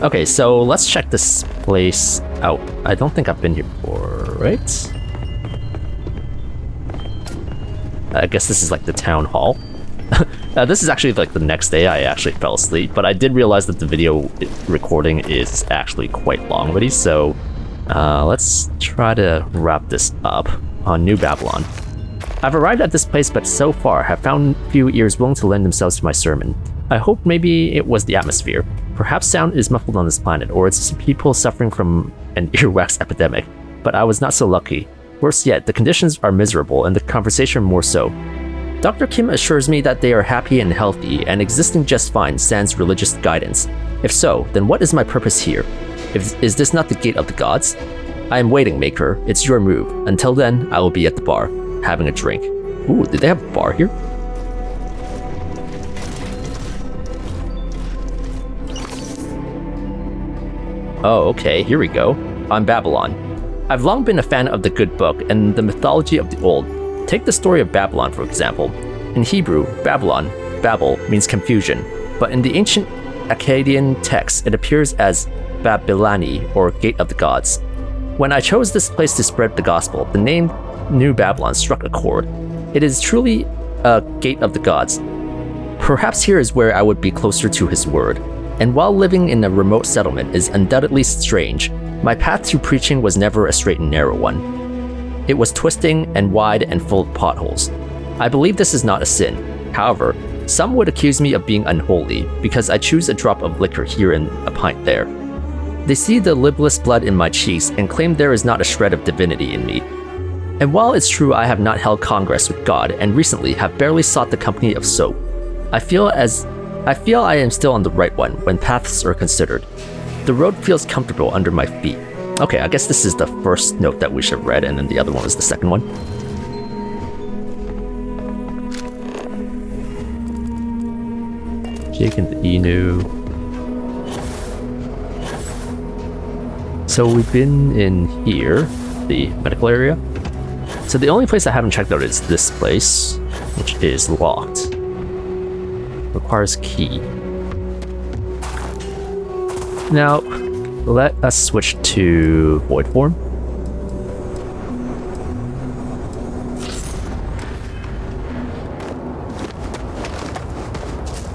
Okay, so let's check this place out. I don't think I've been here before, right? I guess this is like the town hall. This is actually like the next day. I actually fell asleep, but I did realize that the video recording is actually quite long already, so let's try to wrap this up on New Babylon. I've arrived at this place, but so far have found few ears willing to lend themselves to my sermon. I hope maybe it was the atmosphere. Perhaps sound is muffled on this planet, or it's people suffering from an earwax epidemic, but I was not so lucky. Worse yet, the conditions are miserable and the conversation more so. Dr. Kim assures me that they are happy and healthy, and existing just fine sans religious guidance. If so, then what is my purpose here? Is this not the gate of the gods? I am waiting, Maker. It's your move. Until then, I will be at the bar, having a drink. Ooh, did they have a bar here? Oh, okay, here we go. On Babylon. I've long been a fan of the good book and the mythology of the old. Take the story of Babylon, for example. In Hebrew, Babylon, Babel, means confusion, but in the ancient Akkadian text, it appears as Babilani, or Gate of the Gods. When I chose this place to spread the gospel, the name New Babylon struck a chord. It is truly a Gate of the Gods. Perhaps here is where I would be closer to his word. And while living in a remote settlement is undoubtedly strange, my path to preaching was never a straight and narrow one. It was twisting and wide and full of potholes. I believe this is not a sin. However, some would accuse me of being unholy because I choose a drop of liquor here and a pint there. They see the libelous blood in my cheeks and claim there is not a shred of divinity in me. And while it's true I have not held congress with God and recently have barely sought the company of soap, I feel I am still on the right one when paths are considered. The road feels comfortable under my feet. Okay, I guess this is the first note that we should have read, and then the other one was the second one. Jake and the Inu. So we've been in here, the medical area. So the only place I haven't checked out is this place, which is locked. Requires key. Now, let us switch to void form.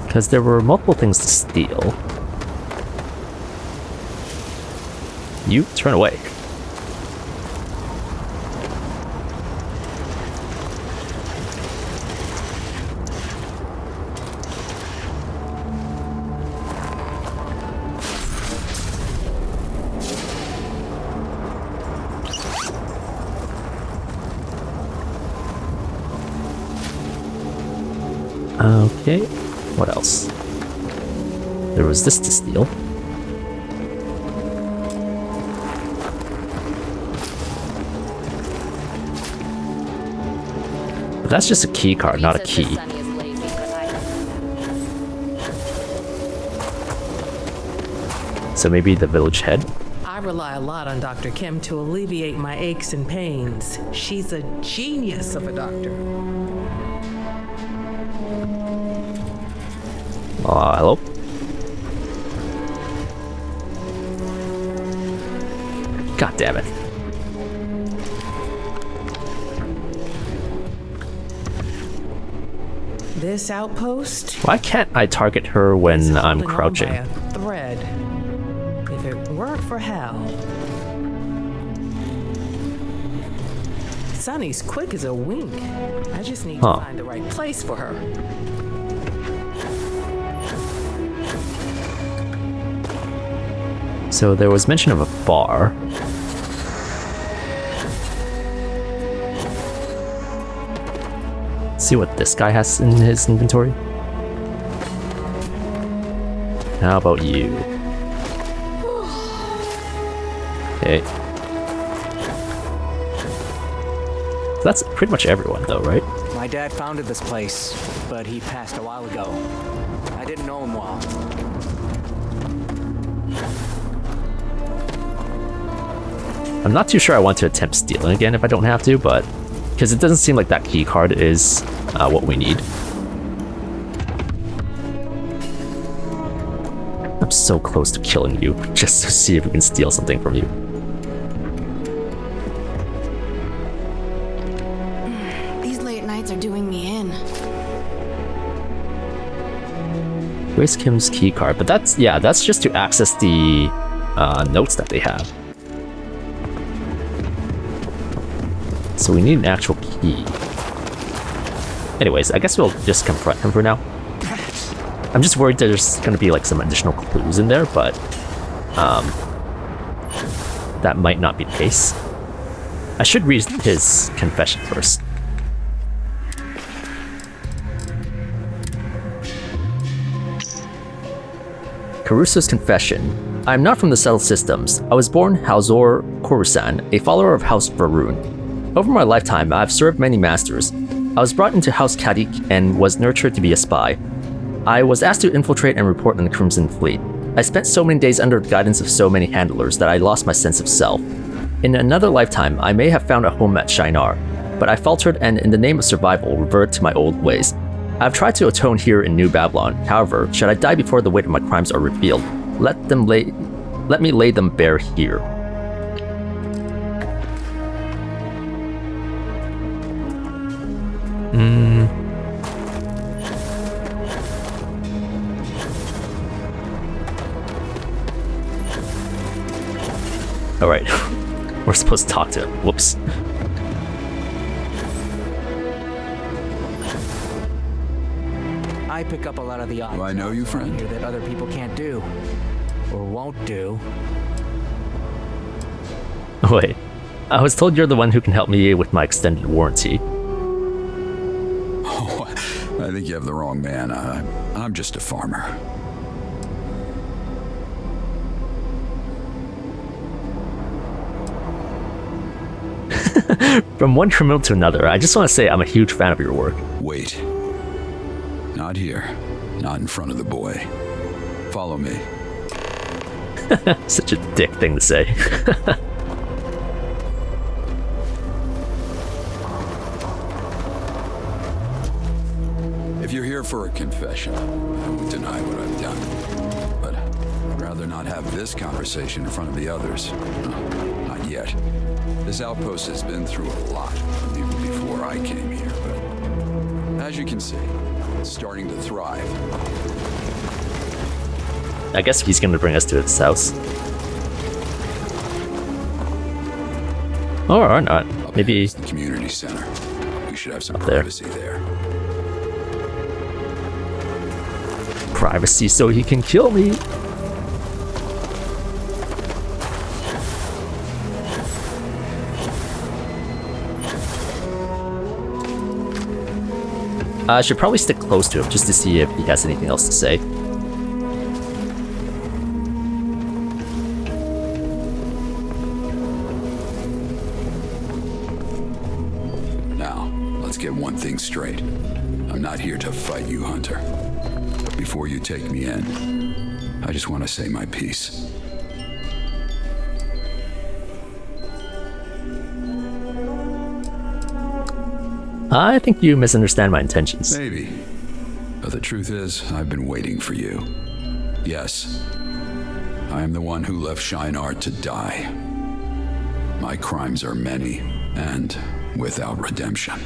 Because there were multiple things to steal. You turn away. Okay, what else? There was this to steal. But that's just a key card, not a key. So maybe the village head? I rely a lot on Dr. Kim to alleviate my aches and pains. She's a genius of a doctor. Hello? God damn it. This outpost? Why can't I target her when I'm crouching? By a thread. If it weren't for Hal. Sunny's quick as a wink. I just need to find the right place for her. So there was mention of a bar. Let's see what this guy has in his inventory. How about you? Okay. So that's pretty much everyone though, right? My dad founded this place, but he passed a while ago. I didn't know him well. I'm not too sure I want to attempt stealing again if I don't have to, but because it doesn't seem like that key card is what we need. I'm so close to killing you, just to see if we can steal something from you. These late nights are doing me in. Grace Kim's key card, but that's just to access the notes that they have. So we need an actual key. Anyways, I guess we'll just confront him for now. I'm just worried there's gonna be like some additional clues in there, but that might not be the case. I should read his confession first. Caruso's confession. I am not from the settled systems. I was born Halzor Coruscant, a follower of House Varun. Over my lifetime, I have served many masters. I was brought into House Kadik and was nurtured to be a spy. I was asked to infiltrate and report on the Crimson Fleet. I spent so many days under the guidance of so many handlers that I lost my sense of self. In another lifetime, I may have found a home at Shinar, but I faltered and in the name of survival reverted to my old ways. I have tried to atone here in New Babylon. However, should I die before the weight of my crimes are revealed, let me lay them bare here. Alright, we're supposed to talk to him. Whoops. I pick up a lot of the odds. Do I know you, friend? Here that other people can't do. Or won't do. Wait, I was told you're the one who can help me with my extended warranty. Oh, I think you have the wrong man. I'm just a farmer. From one criminal to another, I just want to say I'm a huge fan of your work. Wait. Not here. Not in front of the boy. Follow me. Such a dick thing to say. If you're here for a confession, I won't deny what I've done. But I'd rather not have this conversation in front of the others. No, not yet. This outpost has been through a lot, even before I came here, but as you can see, it's starting to thrive. I guess he's gonna bring us to his house. Or not. Maybe the community center. We should have some up there. privacy there. Privacy so he can kill me. I should probably stick close to him just to see if he has anything else to say. Now, let's get one thing straight. I'm not here to fight you, Hunter. But before you take me in, I just want to say my piece. I think you misunderstand my intentions. Maybe. But the truth is, I've been waiting for you. Yes, I am the one who left Shinar to die. My crimes are many, and without redemption.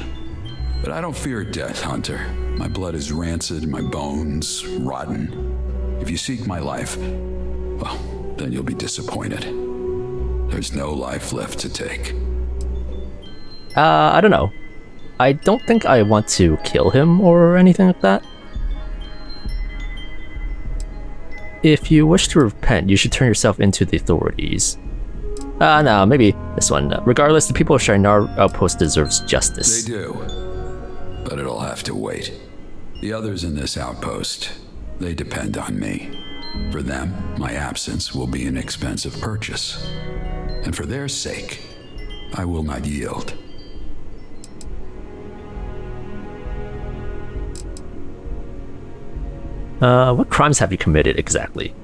But I don't fear death, Hunter. My blood is rancid, my bones rotten. If you seek my life, well, then you'll be disappointed. There's no life left to take. I don't know. I don't think I want to kill him or anything like that. If you wish to repent, you should turn yourself into the authorities. No, maybe this one. Regardless, the people of Shinar Outpost deserves justice. They do. But it'll have to wait. The others in this outpost, they depend on me. For them, my absence will be an expensive purchase. And for their sake, I will not yield. What crimes have you committed exactly?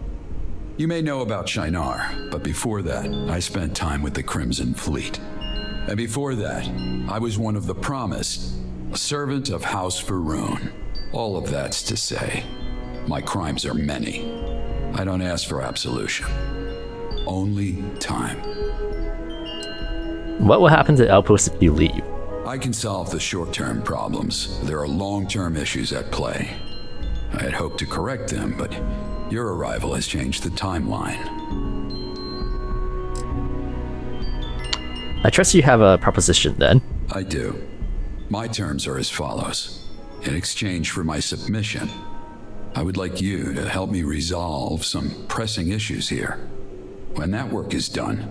You may know about Shinar, but before that, I spent time with the Crimson Fleet. And before that, I was one of the Promised, a servant of House Varun. All of that's to say, my crimes are many. I don't ask for absolution. Only time. What will happen to Outpost if you leave? I can solve the short-term problems. There are long-term issues at play. I had hoped to correct them, but your arrival has changed the timeline. I trust you have a proposition then. I do. My terms are as follows. In exchange for my submission, I would like you to help me resolve some pressing issues here. When that work is done,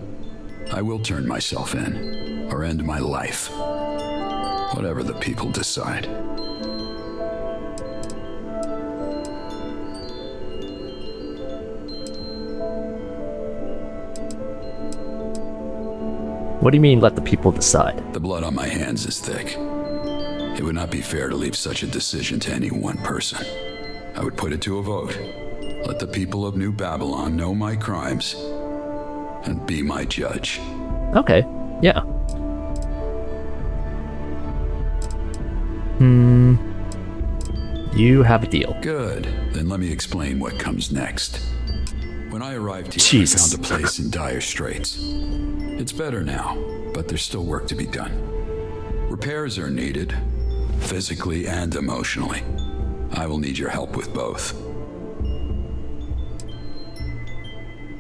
I will turn myself in, or end my life. Whatever the people decide. What do you mean, let the people decide? The blood on my hands is thick. It would not be fair to leave such a decision to any one person. I would put it to a vote. Let the people of New Babylon know my crimes and be my judge. Okay, yeah. You have a deal. Good. Then let me explain what comes next. When I arrived here, Jesus. I found a place in dire straits. It's better now, but there's still work to be done. Repairs are needed, physically and emotionally. I will need your help with both.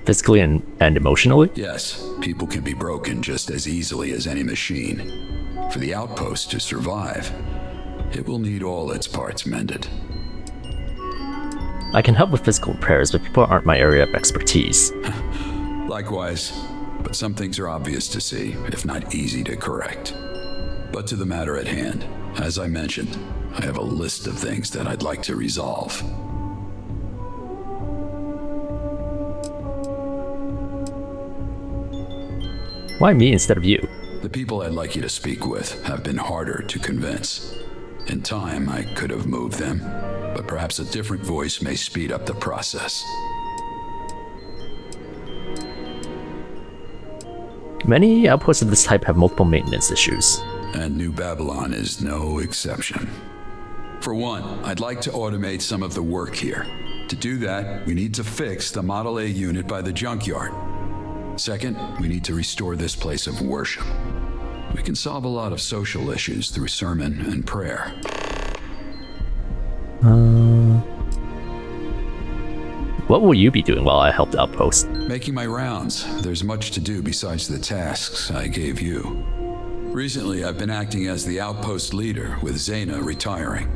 Physically and emotionally? Yes, people can be broken just as easily as any machine. For the Outpost to survive, it will need all its parts mended. I can help with physical repairs, but people aren't my area of expertise. Likewise, but some things are obvious to see, if not easy to correct. But to the matter at hand, as I mentioned, I have a list of things that I'd like to resolve. Why me instead of you? The people I'd like you to speak with have been harder to convince. In time, I could have moved them, but perhaps a different voice may speed up the process. Many outposts of this type have multiple maintenance issues. And New Babylon is no exception. For one, I'd like to automate some of the work here. To do that, we need to fix the Model A unit by the junkyard. Second, we need to restore this place of worship. We can solve a lot of social issues through sermon and prayer. What will you be doing while I help the Outpost? Making my rounds. There's much to do besides the tasks I gave you. Recently, I've been acting as the Outpost leader, with Zaina retiring.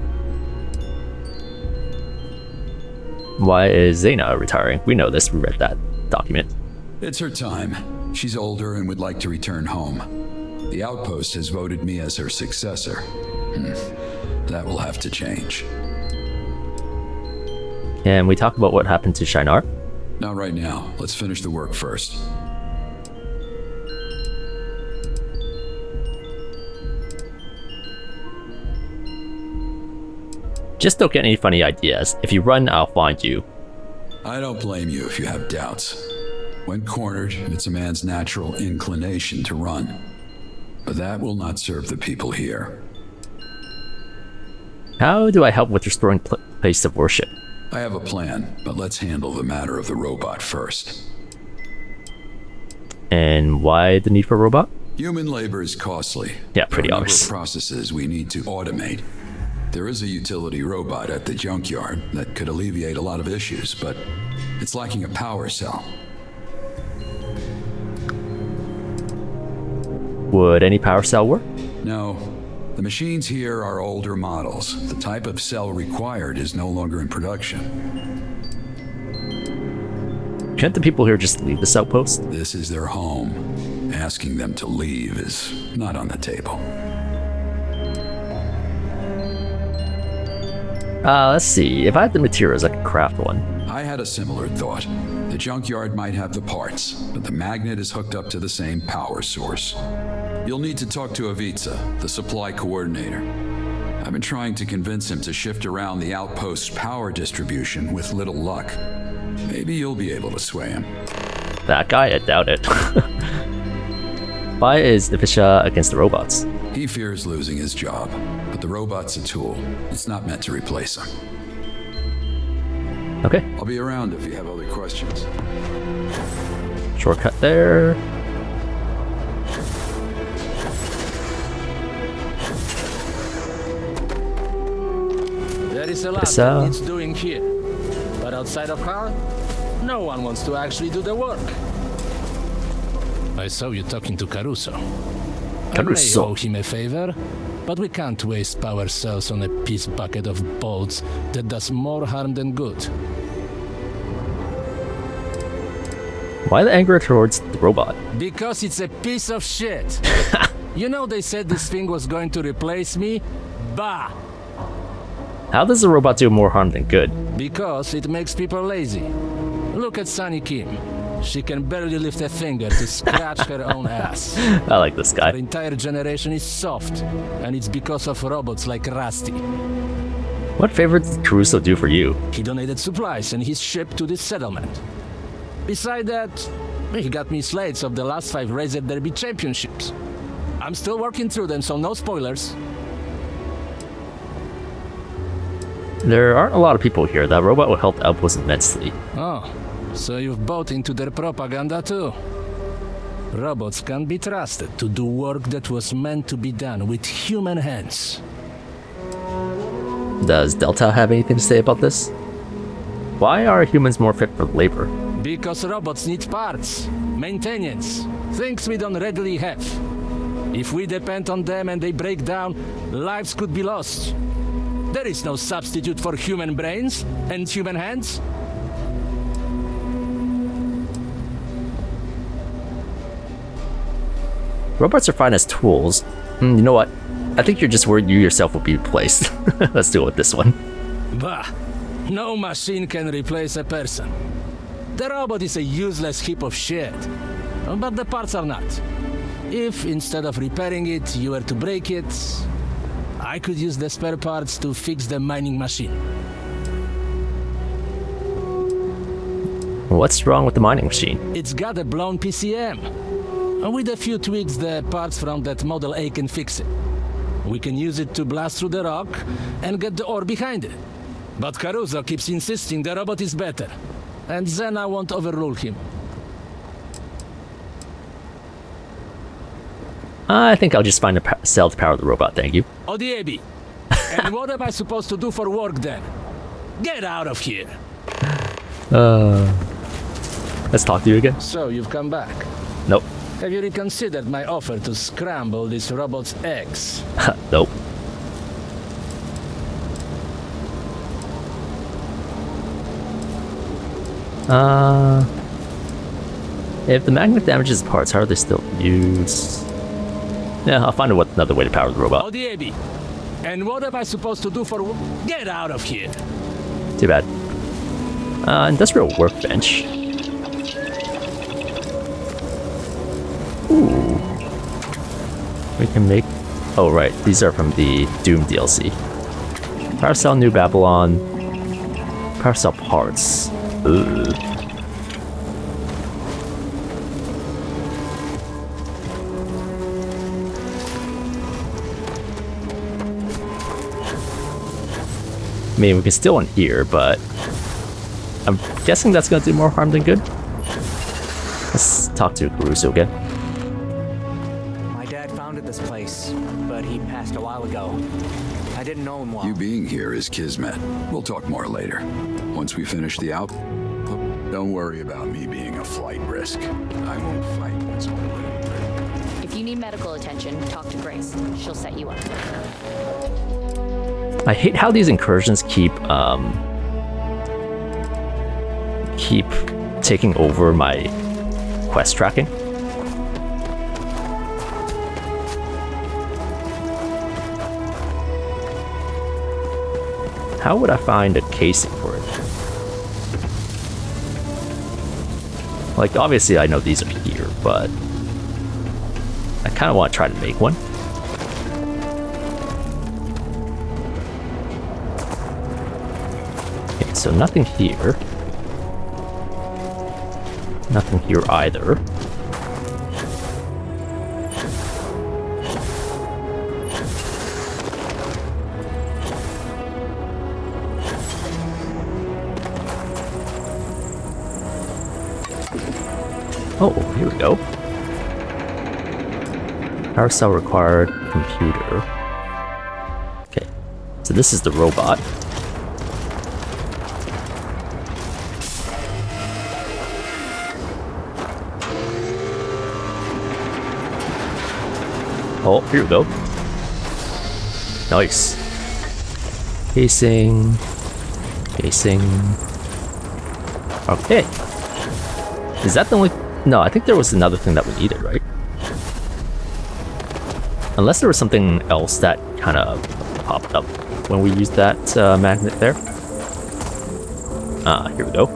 Why is Zaina retiring? We know this, we read that document. It's her time. She's older and would like to return home. The Outpost has voted me as her successor. That will have to change. Can we talk about what happened to Shinar? Not right now. Let's finish the work first. Just don't get any funny ideas. If you run, I'll find you. I don't blame you if you have doubts. When cornered, it's a man's natural inclination to run. But that will not serve the people here. How do I help with restoring place of worship? I have a plan, but let's handle the matter of the robot first. And why the need for a robot? Human labor is costly. Yeah, pretty There are a number obvious. of processes we need to automate. There is a utility robot at the junkyard that could alleviate a lot of issues, but it's lacking a power cell. Would any power cell work? No, the machines here are older models. The type of cell required is no longer in production. Can't the people here just leave this outpost? This is their home. Asking them to leave is not on the table. Let's see. If I had the materials, I could craft one. I had a similar thought. The junkyard might have the parts, but the magnet is hooked up to the same power source. You'll need to talk to Ivica, the supply coordinator. I've been trying to convince him to shift around the outpost's power distribution with little luck. Maybe you'll be able to sway him. That guy? I doubt it. Why is Ivica against the robots? He fears losing his job, but the robot's a tool. It's not meant to replace him. Okay, I'll be around if you have other questions. shortcut there. There is a lot Yes, that needs doing here. But outside of her, no one wants to actually do the work. I saw you talking to Caruso. I may Caruso. owe him a favor, but we can't waste power cells on a piece bucket of bolts that does more harm than good. Why the anger towards the robot? Because it's a piece of shit. You know they said this thing was going to replace me? Bah! How does the robot do more harm than good? Because it makes people lazy. Look at Sunny Kim. She can barely lift a finger to scratch her own ass. I like this Our guy. entire generation is soft, and it's because of robots like Rusty. What favor did Caruso do for you? He donated supplies and his ship to this settlement. Besides that, he got me slates of the last 5 Razor Derby championships. I'm still working through them, so no spoilers. There aren't a lot of people here. That robot will help Outpost immensely. Oh, so you've bought into their propaganda too? Robots can be trusted to do work that was meant to be done with human hands. Does Delta have anything to say about this? Why are humans more fit for labor? Because robots need parts, maintenance, things we don't readily have. If we depend on them and they break down, lives could be lost. There is no substitute for human brains and human hands. Robots are fine as tools. You know what? I think you're just worried you yourself will be replaced. Let's deal with this one. Bah! No machine can replace a person. The robot is a useless heap of shit. But the parts are not. If, instead of repairing it, you were to break it, I could use the spare parts to fix the mining machine. What's wrong with the mining machine? It's got a blown PCM. With a few tweaks, the parts from that Model A can fix it. We can use it to blast through the rock and get the ore behind it. But Caruso keeps insisting the robot is better. And then I won't overrule him. I think I'll just find a cell to power the robot, thank you. Odiebi, and what am I supposed to do for work then? Get out of here! Let's talk to you again. So, you've come back. Nope. Have you reconsidered my offer to scramble this robot's eggs? Nope. If the magnet damages parts, how are they still used? Yeah, I'll find another way to power the robot. Odiebi, and what am I supposed to do for work? Get out of here! Too bad. Industrial workbench. Ooh. We can make... Oh, right. These are from the Doom DLC. Power Cell New Babylon. Power Cell parts. Ugh. I mean, we can still in here, but I'm guessing that's gonna do more harm than good. Let's talk to Caruso again. My dad founded this place, but he passed a while ago. I didn't know him well. You being here is kismet. We'll talk more later. Once we finish the out... Don't worry about me being a flight risk. I won't fight what's already ready. If you need medical attention, talk to Grace. She'll set you up. I hate how these incursions keep taking over my quest tracking. How would I find a casing for it? Like, obviously I know these are here, but I kind of want to try to make one. Okay, so nothing here. Nothing here either. Oh, here we go. Power cell required computer. Okay, so this is the robot. Oh, here we go. Nice. Casing. Casing. Okay. Is that the only... No, I think there was another thing that we needed, right? Unless there was something else that kind of popped up when we used that magnet there. Ah, here we go.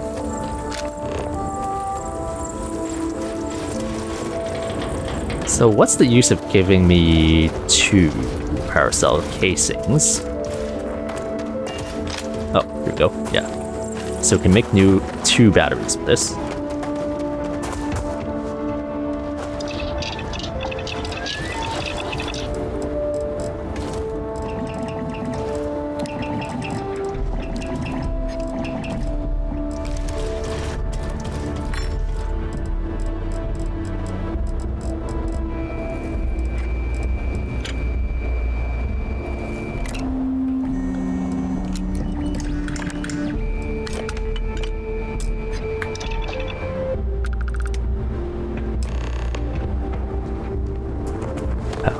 So what's the use of giving me 2 paracel casings? Oh, here we go. Yeah. So we can make 2 batteries with this.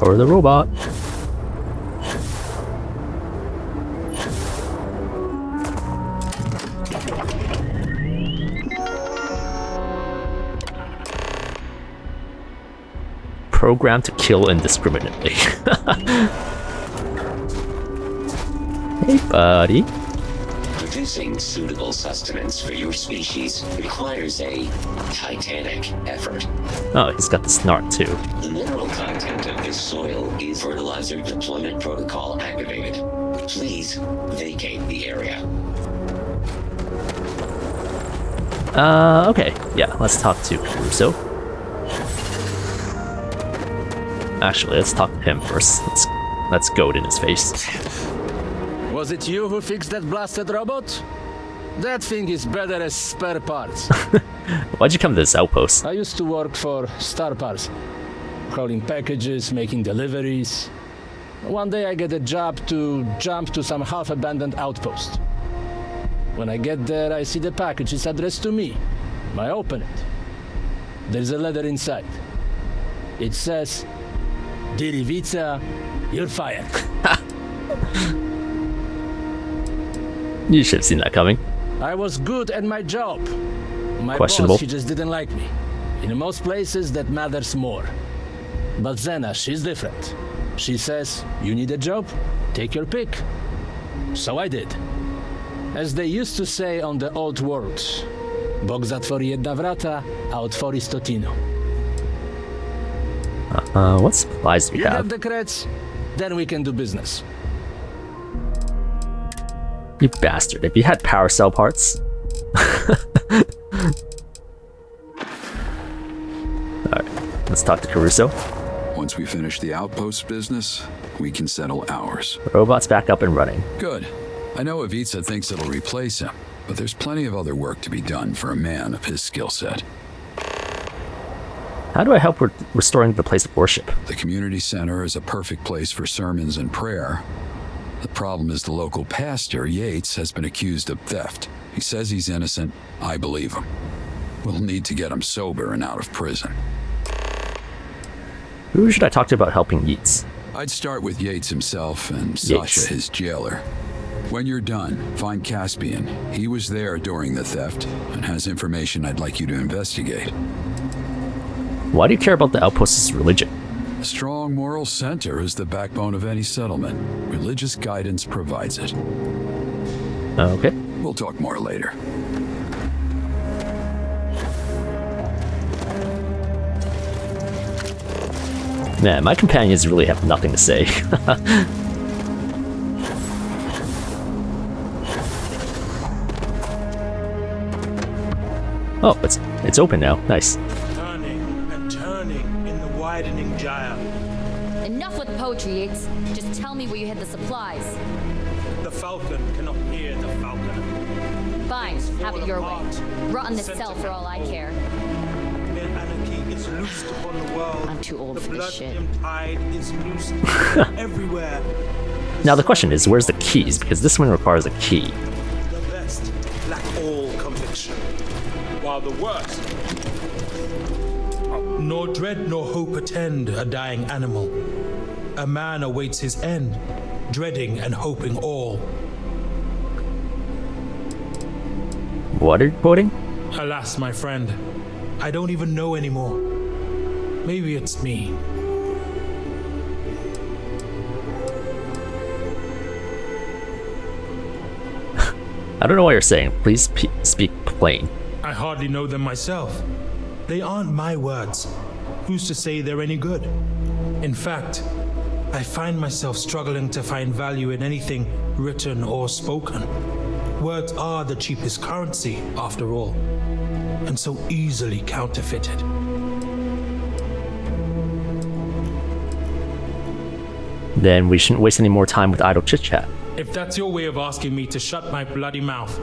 Power the robot. Programmed to kill indiscriminately. Hey, buddy. Producing suitable sustenance for your species requires a titanic effort. Oh, he's got the snark too. The mineral content of this soil is fertilizer deployment protocol activated. Please vacate the area. Okay. Yeah, let's talk to Caruso. Actually, let's talk to him first. Let's goad in his face. Was it you who fixed that blasted robot? That thing is better as spare parts. Why'd you come to this outpost? I used to work for Star Parcel, hauling packages, making deliveries. One day I get a job to jump to some half-abandoned outpost. When I get there, I see the package is addressed to me. I open it. There's a letter inside. It says, "Dear Ivica, you're fired." You should have seen that coming. I was good at my job. My Questionable. boss, she just didn't like me. In most places, that matters more. But Zena, she's different. She says, you need a job? Take your pick. So I did. As they used to say on the old world, Bóg zatwori jedna wrata, a otwori stotinu. What supplies do we You have? have the creds, then we can do business. You bastard. If you had power cell parts. Alright, let's talk to Caruso. Once we finish the outpost business, we can settle ours. Robot's back up and running. Good. I know Ivica thinks it'll replace him, but there's plenty of other work to be done for a man of his skill set. How do I help with restoring the place of worship? The community center is a perfect place for sermons and prayer. The problem is the local pastor, Yates, has been accused of theft. He says he's innocent. I believe him. We'll need to get him sober and out of prison. Who should I talk to about helping Yeats? I'd start with Yates himself and Sasha, his jailer. When you're done, find Caspian. He was there during the theft and has information I'd like you to investigate. Why do you care about the outpost's religion? A strong moral center is the backbone of any settlement. Religious guidance provides it. Okay. We'll talk more later. Man, my companions really have nothing to say. Oh, it's open now. Nice. Turning and turning in the widening gyre. Enough with poetry, Yates. Just tell me where you hid the supplies. The falcon cannot hear the falconer. Fine, have it your way. Rot in this cell for all I care. Mere is loosed upon the world. I'm too old for this shit. The blood tide is loosed everywhere. Now the question is, where's the keys? Because this one requires a key. The best lack all conviction, while the worst nor dread nor hope attend a dying animal. A man awaits his end, dreading and hoping all. What are you quoting? Alas, my friend, I don't even know anymore. Maybe it's me. I don't know what you're saying. Please speak plain. I hardly know them myself. They aren't my words. Who's to say they're any good? In fact, I find myself struggling to find value in anything written or spoken. Words are the cheapest currency, after all, and so easily counterfeited. Then we shouldn't waste any more time with idle chit-chat. If that's your way of asking me to shut my bloody mouth,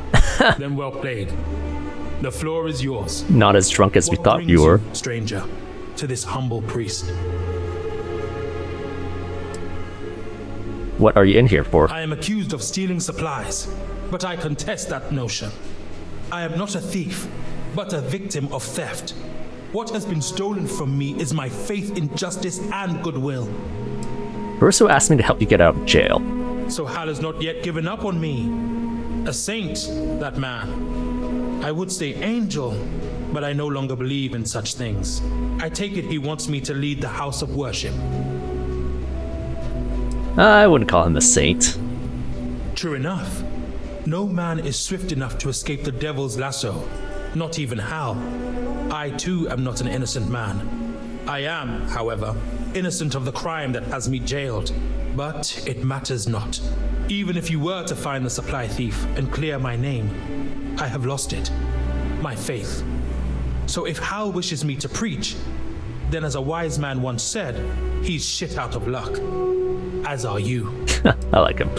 then well played. The floor is yours. Not as drunk as we What thought brings you were. stranger, to this humble priest? What are you in here for? I am accused of stealing supplies, but I contest that notion. I am not a thief, but a victim of theft. What has been stolen from me is my faith in justice and goodwill. Caruso asked me to help you get out of jail. So Hal has not yet given up on me. A saint, that man. I would say angel, but I no longer believe in such things. I take it he wants me to lead the house of worship. I wouldn't call him a saint. True enough. No man is swift enough to escape the devil's lasso. Not even Hal. I too am not an innocent man. I am, however, innocent of the crime that has me jailed. But it matters not. Even if you were to find the supply thief and clear my name, I have lost it. My faith. So if Hal wishes me to preach, then as a wise man once said, he's shit out of luck. As are you. I like him.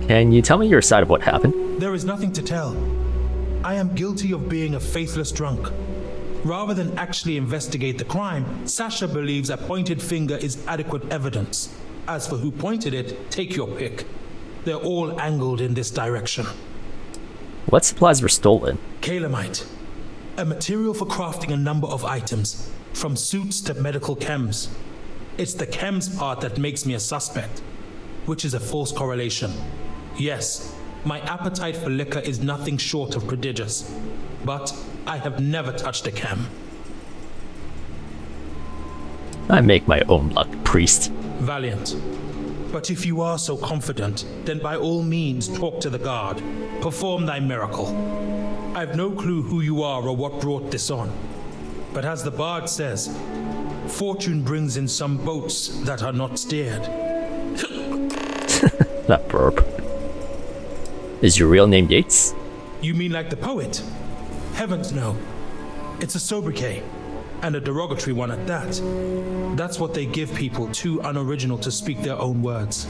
Can you tell me your side of what happened? There is nothing to tell. I am guilty of being a faithless drunk. Rather than actually investigate the crime, Sasha believes a pointed finger is adequate evidence. As for who pointed it, take your pick. They're all angled in this direction. What supplies were stolen? Calamite, a material for crafting a number of items, from suits to medical chems. It's the chems part that makes me a suspect, which is a false correlation. Yes, my appetite for liquor is nothing short of prodigious, but I have never touched a chem. I make my own luck, priest. Valiant. But if you are so confident, then by all means talk to the guard. Perform thy miracle. I've no clue who you are or what brought this on. But as the bard says, fortune brings in some boats that are not steered. That burp. Is your real name Yates? You mean like the poet? Heavens no. It's a sobriquet, and a derogatory one at that. That's what they give people too unoriginal to speak their own words.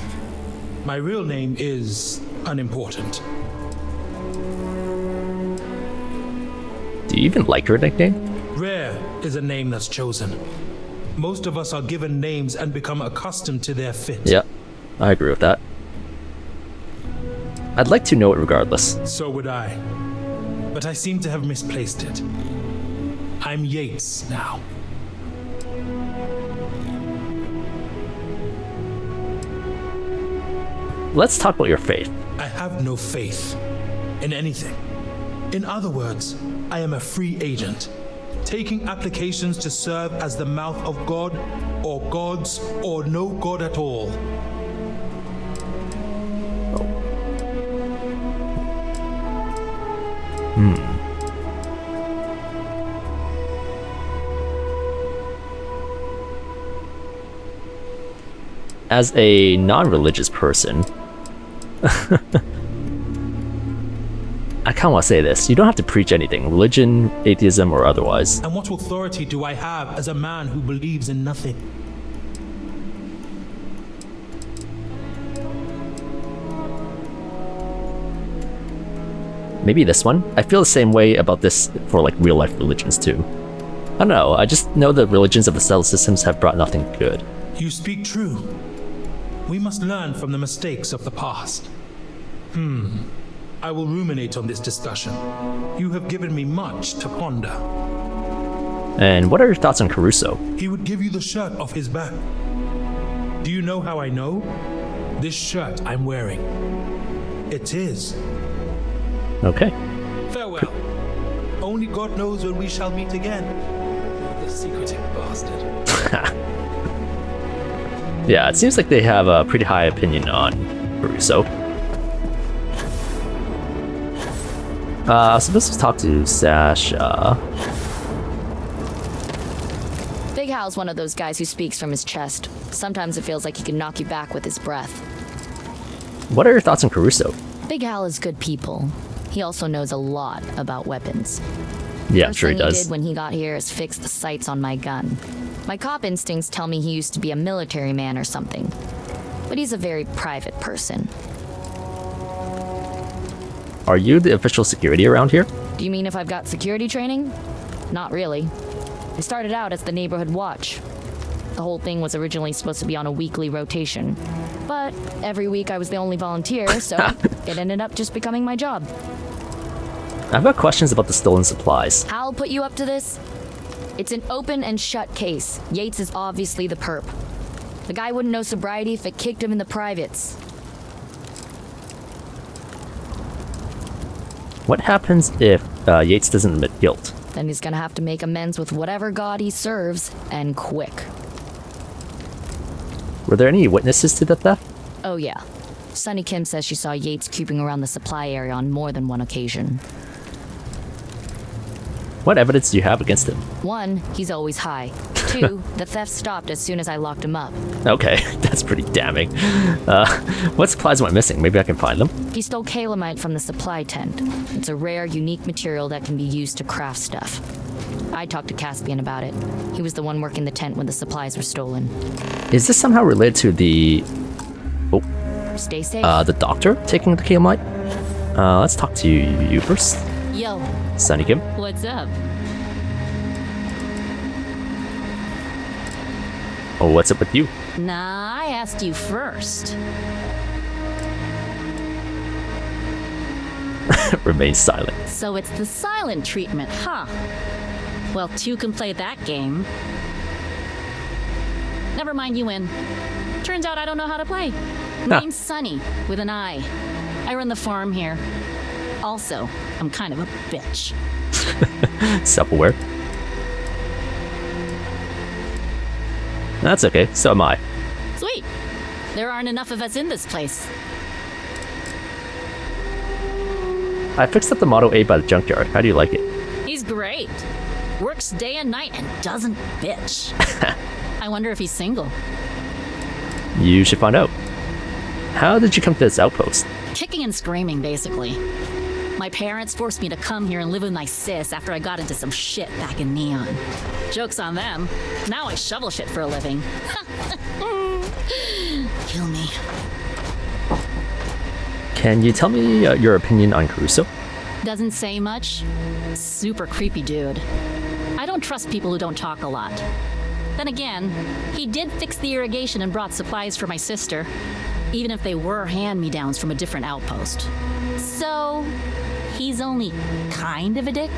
My real name is unimportant. Do you even like your nickname? Rare is a name that's chosen. Most of us are given names and become accustomed to their fit. Yeah, I agree with that. I'd like to know it regardless. So would I. But I seem to have misplaced it. I'm Yates now. Let's talk about your faith. I have no faith in anything. In other words, I am a free agent, taking applications to serve as the mouth of God, or gods, or no God at all. As a non-religious person, I kind of want to say this. You don't have to preach anything, religion, atheism, or otherwise. And what authority do I have as a man who believes in nothing? Maybe this one? I feel the same way about this for like real-life religions too. I don't know, I just know the religions of the stellar systems have brought nothing good. You speak true. We must learn from the mistakes of the past. I will ruminate on this discussion. You have given me much to ponder. And what are your thoughts on Caruso? He would give you the shirt off his back. Do you know how I know? This shirt I'm wearing. It's his. Okay. Farewell. Only God knows when we shall meet again. The secretive bastard. Yeah, it seems like they have a pretty high opinion on Caruso. I was supposed to talk to Sasha. Big Hal's one of those guys who speaks from his chest. Sometimes it feels like he can knock you back with his breath. What are your thoughts on Caruso? Big Hal is good people. He also knows a lot about weapons. Yeah, I'm First sure he thing does. He did when he got here is fix the sights on my gun. My cop instincts tell me he used to be a military man or something. But he's a very private person. Are you the official security around here? Do you mean if I've got security training? Not really. I started out as the neighborhood watch. The whole thing was originally supposed to be on a weekly rotation. But every week I was the only volunteer, so it ended up just becoming my job. I've got questions about the stolen supplies. Hal put you up to this? It's an open and shut case. Yates is obviously the perp. The guy wouldn't know sobriety if it kicked him in the privates. What happens if Yates doesn't admit guilt? Then he's gonna have to make amends with whatever god he serves, and quick. Were there any witnesses to the theft? Oh yeah. Sunny Kim says she saw Yates creeping around the supply area on more than one occasion. What evidence do you have against him? 1, he's always high. 2, the theft stopped as soon as I locked him up. Okay, that's pretty damning. What supplies went missing? Maybe I can find them? He stole calamite from the supply tent. It's a rare, unique material that can be used to craft stuff. I talked to Caspian about it. He was the one working the tent when the supplies were stolen. Is this somehow related to the... Oh. Stay safe. The doctor taking the calamite? Let's talk to you first. Yo. Sunny Kim. What's up? Oh, what's up with you? Nah, I asked you first. Remain silent. So it's the silent treatment, huh? Well, 2 can play that game. Never mind, you win. Turns out I don't know how to play. Name's Sunny, with an I. I run the farm here. Also, I'm kind of a bitch. Self-aware. That's okay, so am I. Sweet. There aren't enough of us in this place. I fixed up the Model A by the junkyard. How do you like it? He's great. Works day and night and doesn't bitch. I wonder if he's single. You should find out. How did you come to this outpost? Kicking and screaming, basically. My parents forced me to come here and live with my sis after I got into some shit back in Neon. Joke's on them. Now I shovel shit for a living. Kill me. Can you tell me your opinion on Caruso? Doesn't say much. Super creepy dude. I don't trust people who don't talk a lot. Then again, he did fix the irrigation and brought supplies for my sister, even if they were hand-me-downs from a different outpost. So, he's only kind of a dick.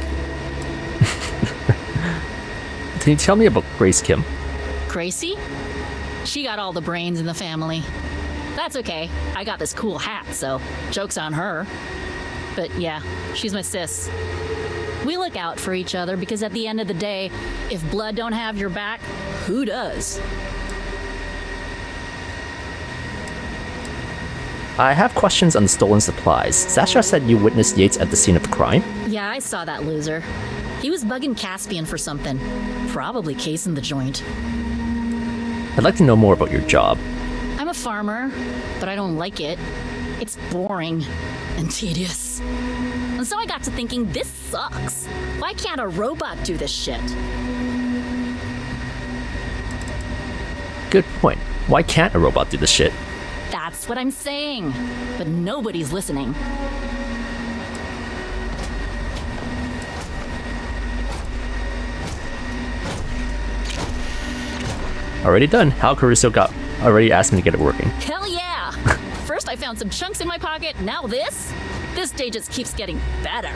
Can you tell me about Grace Kim? Gracie? She got all the brains in the family. That's okay. I got this cool hat, so joke's on her. But yeah, she's my sis. We look out for each other because at the end of the day, if blood don't have your back, who does? I have questions on the stolen supplies. Sasha said you witnessed Yates at the scene of the crime? Yeah, I saw that loser. He was bugging Caspian for something. Probably casing the joint. I'd like to know more about your job. I'm a farmer, but I don't like it. It's boring and tedious. And so I got to thinking, this sucks. Why can't a robot do this shit? Good point. Why can't a robot do this shit? That's what I'm saying. But nobody's listening. Already done. Hal Caruso already asked me to get it working. Hell yeah! First I found some chunks in my pocket, now this? This day just keeps getting better.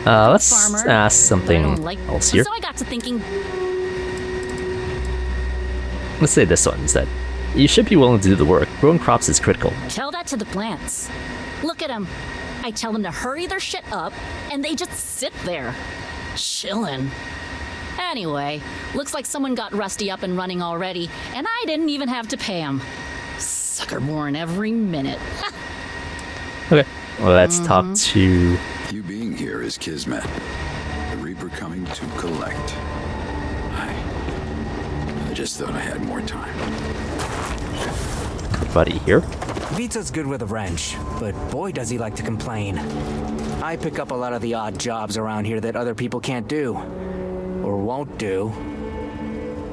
Let's Farmer, ask something else here. So I got to thinking, Let's say this one instead. You should be willing to do the work. Growing crops is critical. tell that to the plants. Look at them. I tell them to hurry their shit up, and they just sit there, chillin'. Anyway, looks like someone got Rusty up and running already, and I didn't even have to pay him. Sucker born every minute. Okay, well, let's talk to... You being here is kismet. The Reaper coming to collect. I just thought I had more time. Buddy here. Vita's good with a wrench, but boy does he like to complain. I pick up a lot of the odd jobs around here that other people can't do. Or won't do.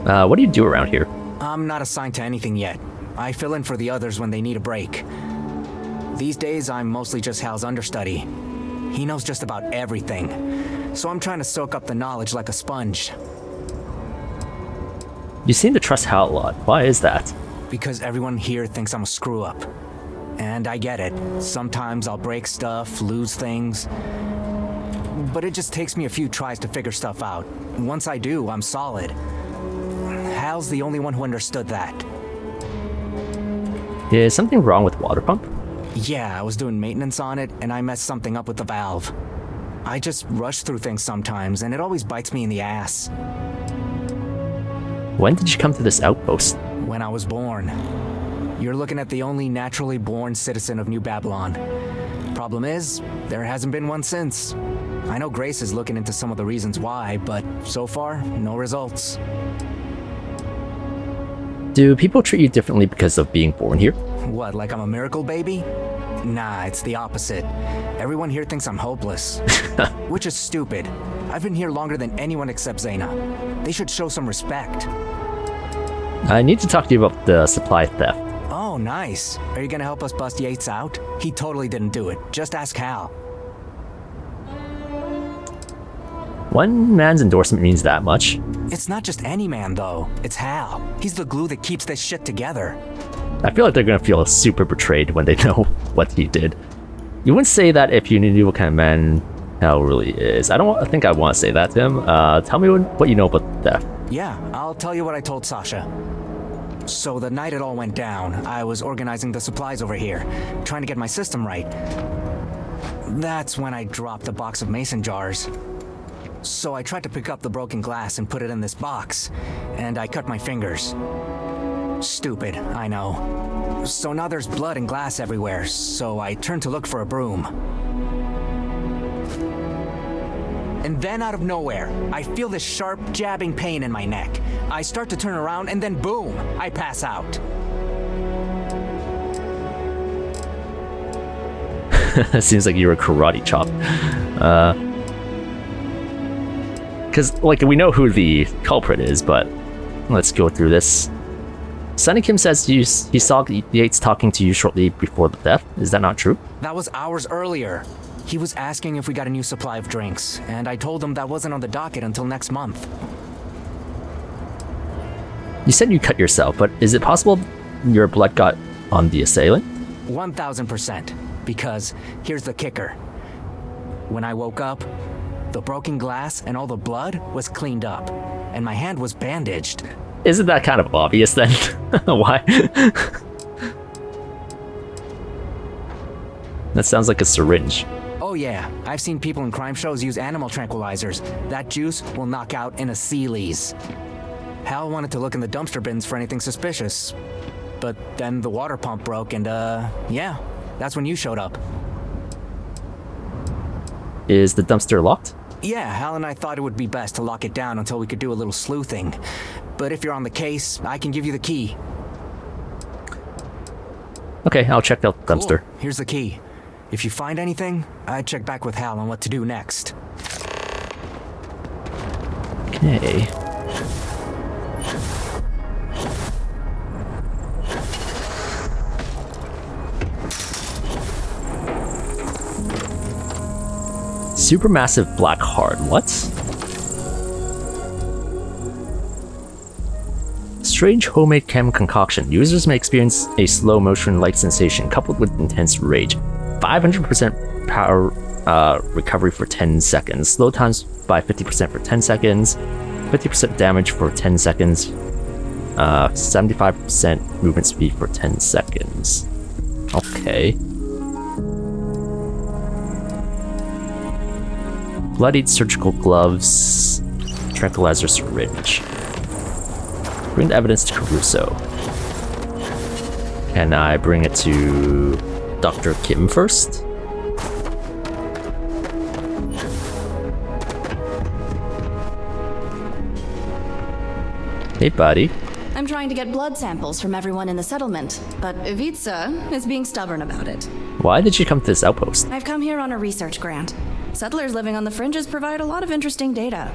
What do you do around here? I'm not assigned to anything yet. I fill in for the others when they need a break. These days, I'm mostly just Hal's understudy. He knows just about everything, so I'm trying to soak up the knowledge like a sponge. You seem to trust Hal a lot. Why is that? Because everyone here thinks I'm a screw-up. And I get it. Sometimes I'll break stuff, lose things. But it just takes me a few tries to figure stuff out. Once I do, I'm solid. Hal's the only one who understood that. Is something wrong with water pump? Yeah, I was doing maintenance on it, and I messed something up with the valve. I just rush through things sometimes, and it always bites me in the ass. When did you come to this outpost? When I was born. You're looking at the only naturally born citizen of New Babylon. Problem is, there hasn't been one since. I know Grace is looking into some of the reasons why, but so far, no results. Do people treat you differently because of being born here? What, like I'm a miracle baby? Nah, it's the opposite. Everyone here thinks I'm hopeless. Which is stupid. I've been here longer than anyone except Zaina. They should show some respect. I need to talk to you about the supply theft. Oh, nice. Are you gonna help us bust Yates out? He totally didn't do it. Just ask Hal. One man's endorsement means that much. It's not just any man, though. It's Hal. He's the glue that keeps this shit together. I feel like they're gonna feel super betrayed when they know what he did. You wouldn't say that if you knew what kind of man Hal really is. I don't think I want to say that to him. Tell me what you know about theft. Yeah, I'll tell you what I told Sasha. So the night it all went down, I was organizing the supplies over here, trying to get my system right. That's when I dropped a box of mason jars. So I tried to pick up the broken glass and put it in this box, and I cut my fingers. Stupid, I know. So now there's blood and glass everywhere, so I turned to look for a broom. And then out of nowhere, I feel this sharp, jabbing pain in my neck. I start to turn around, and then boom, I pass out. Seems like you were a karate chop. Because, like, we know who the culprit is, but let's go through this. Sonny Kim says he saw Yates talking to you shortly before the theft. Is that not true? That was hours earlier. He was asking if we got a new supply of drinks, and I told him that wasn't on the docket until next month. You said you cut yourself, but is it possible your blood got on the assailant? 1000%. Because here's the kicker. When I woke up, the broken glass and all the blood was cleaned up, and my hand was bandaged. Isn't that kind of obvious then? Why? That sounds like a syringe. Oh yeah, I've seen people in crime shows use animal tranquilizers. That juice will knock out in a Sealy's. Hal wanted to look in the dumpster bins for anything suspicious. But then the water pump broke and yeah, that's when you showed up. Is the dumpster locked? Yeah, Hal and I thought it would be best to lock it down until we could do a little sleuthing. But if you're on the case, I can give you the key. Okay, I'll check out the dumpster. Cool. Here's the key. If you find anything, I'd check back with Hal on what to do next. Okay. Supermassive black heart. What? strange homemade chem concoction. Users may experience a slow motion-like sensation coupled with intense rage. 500% power recovery for 10 seconds. Slow times by 50% for 10 seconds. 50% damage for 10 seconds. 75% movement speed for 10 seconds. Okay. Bloodied surgical gloves. Tranquilizer syringe. Bring the evidence to Caruso. Can I bring it to Dr. Kim first? Hey, buddy. I'm trying to get blood samples from everyone in the settlement, but Ivica is being stubborn about it. Why did you come to this outpost? I've come here on a research grant. Settlers living on the fringes provide a lot of interesting data.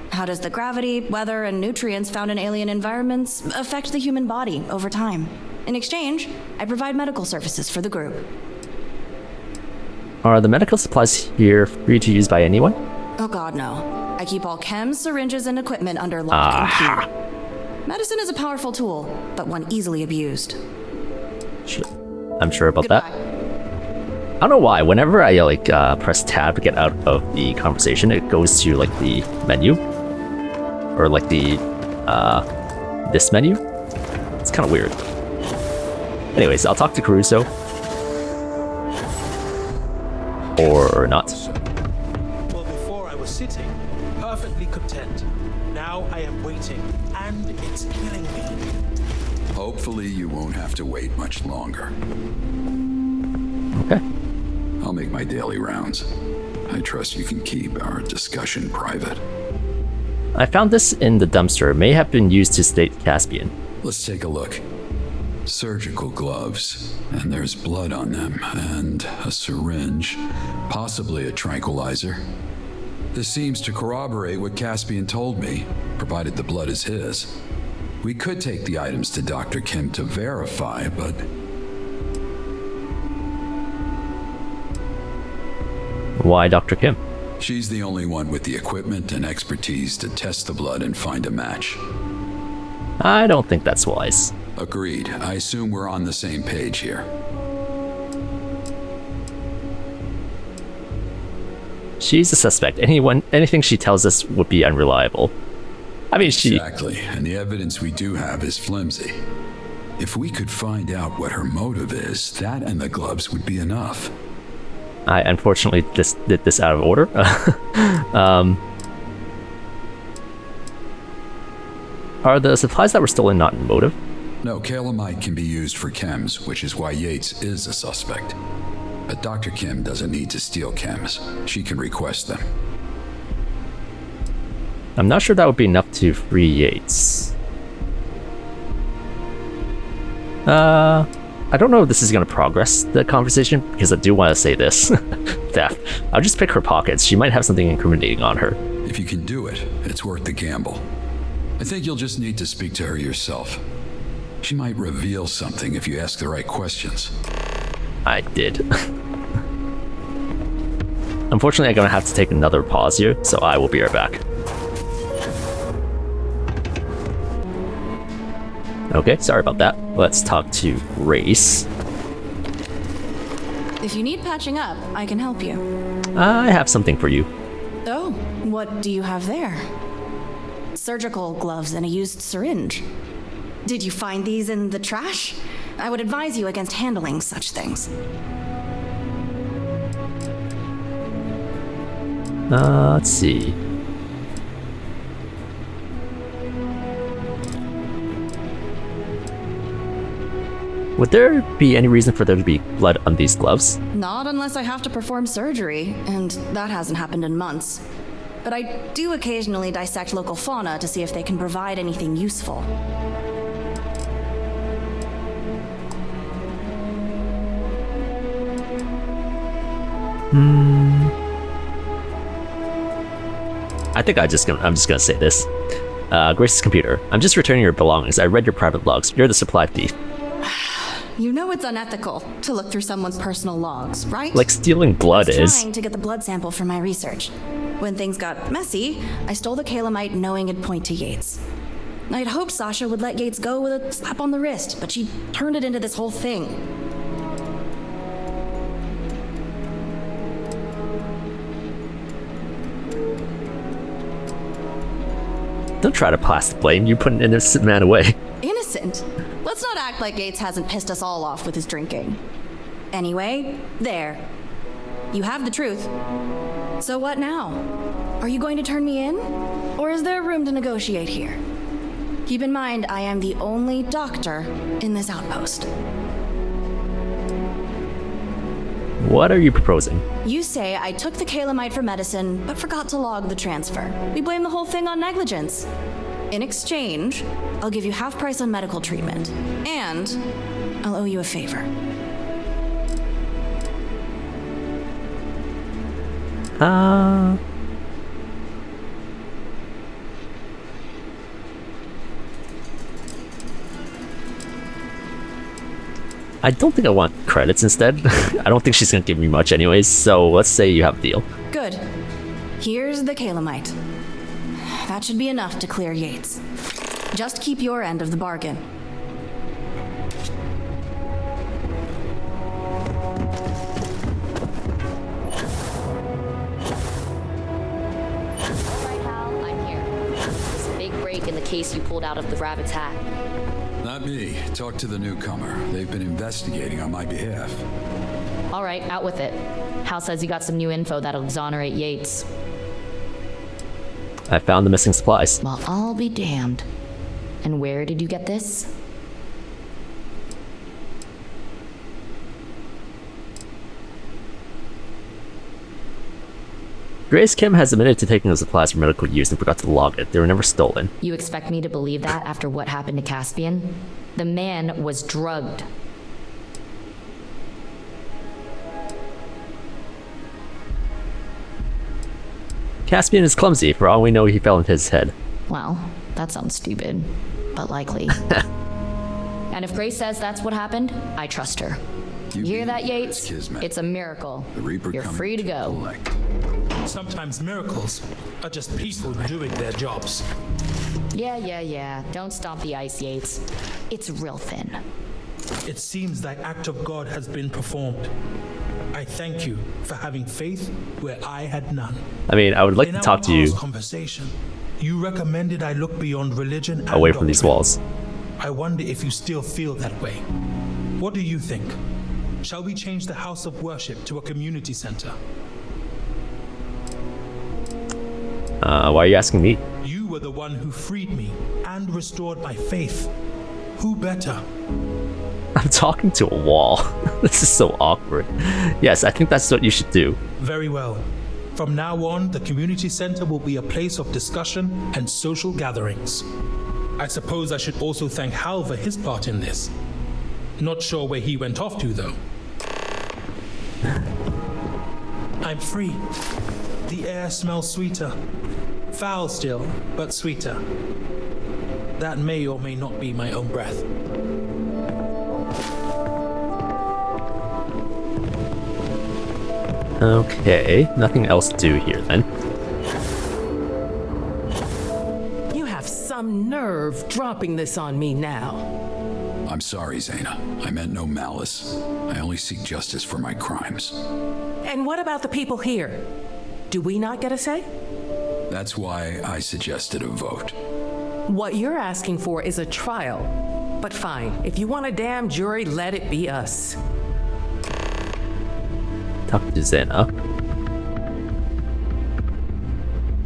How does the gravity, weather, and nutrients found in alien environments affect the human body over time? In exchange, I provide medical services for the group. Are the medical supplies here free to use by anyone? Oh god, no. I keep all chems, syringes, and equipment under lock and key. Medicine is a powerful tool, but one easily abused. I'm sure about Goodbye. that. I don't know why. Whenever I press tab to get out of the conversation, it goes to like the menu, or like the this menu. It's kind of weird. Anyways, I'll talk to Caruso, or not. Well, before I was sitting, perfectly content. Now I am waiting, and it's killing me. Hopefully you won't have to wait much longer. Okay. I'll make my daily rounds. I trust you can keep our discussion private. I found this in the dumpster. It may have been used to sedate Caspian. Let's take a look. Surgical gloves, and there's blood on them, and a syringe, possibly a tranquilizer. This seems to corroborate what Caspian told me, provided the blood is his. We could take the items to Dr. Kim to verify, but... Why Dr. Kim? She's the only one with the equipment and expertise to test the blood and find a match. I don't think that's wise. Agreed. I assume we're on the same page here. She's a suspect. Anything she tells us would be unreliable. I mean, Exactly, and the evidence we do have is flimsy. If we could find out what her motive is, that and the gloves would be enough. I unfortunately just did this out of order. Are the supplies that were stolen not in motive? No, calamite can be used for chems, which is why Yates is a suspect. But Dr. Kim doesn't need to steal chems. She can request them. I'm not sure that would be enough to free Yates. I don't know if this is going to progress the conversation, because I do want to say this. Theft. I'll just pick her pockets. She might have something incriminating on her. If you can do it, it's worth the gamble. I think you'll just need to speak to her yourself. She might reveal something if you ask the right questions. I did. Unfortunately, I'm going to have to take another pause here, so I will be right back. Okay, sorry about that. Let's talk to Grace. If you need patching up, I can help you. I have something for you. Oh, what do you have there? Surgical gloves and a used syringe. Did you find these in the trash? I would advise you against handling such things. Let's see. Would there be any reason for there to be blood on these gloves? Not unless I have to perform surgery, and that hasn't happened in months. But I do occasionally dissect local fauna to see if they can provide anything useful. I think I'm just gonna say this. Grace's computer. I'm just returning your belongings. I read your private logs. You're the supply thief. You know it's unethical to look through someone's personal logs, right? Like stealing blood I was is. trying to get the blood sample for my research. When things got messy, I stole the calamite knowing it'd point to Yates. I'd hoped Sasha would let Yates go with a slap on the wrist, but she turned it into this whole thing. Don't try to pass the blame. You put an innocent man away. Innocent? Let's not act like Yates hasn't pissed us all off with his drinking. Anyway, there. You have the truth. So what now? Are you going to turn me in? Or is there room to negotiate here? Keep in mind, I am the only doctor in this outpost. What are you proposing? You say I took the calamite for medicine, but forgot to log the transfer. We blame the whole thing on negligence. In exchange, I'll give you half price on medical treatment. And I'll owe you a favor. I don't think I want credits instead. I don't think she's gonna give me much anyways, so let's say you have a deal. Good. Here's the calamite. That should be enough to clear Yates. Just keep your end of the bargain. Alright, Hal, I'm here. There's a big break in the case you pulled out of the rabbit's hat. Not me. Talk to the newcomer. They've been investigating on my behalf. Alright, out with it. Hal says you got some new info that'll exonerate Yates. I found the missing supplies. Well, I'll be damned. And where did you get this? Grace Kim has admitted to taking the supplies for medical use and forgot to log it. They were never stolen. You expect me to believe that after what happened to Caspian? The man was drugged. Caspian is clumsy. For all we know, he fell into his head. Well, that sounds stupid, but likely. And if Grace says that's what happened, I trust her. You hear that, Yates? It's a miracle. You're free to go. Sometimes miracles are just people doing their jobs. Yeah. Don't stomp the ice, Yates. It's real thin. It seems thy act of God has been performed. I thank you for having faith where I had none. I mean, I would like to talk to you. Conversation, you recommended I look beyond religion and away from these walls. I wonder if you still feel that way. What do you think? Shall we change the house of worship to a community center? Why are you asking me? You were the one who freed me and restored my faith. Who better? I'm talking to a wall. This is so awkward. Yes, I think that's what you should do. Very well. From now on, the community center will be a place of discussion and social gatherings. I suppose I should also thank Hal for his part in this. Not sure where he went off to, though. I'm free. The air smells sweeter. Foul still, but sweeter. That may or may not be my own breath. Okay, nothing else to do here then. You have some nerve dropping this on me now. I'm sorry, Zaina. I meant no malice. I only seek justice for my crimes. And what about the people here? Do we not get a say? That's why I suggested a vote. What you're asking for is a trial. But fine, if you want a damn jury, let it be us. Talk to Zaina.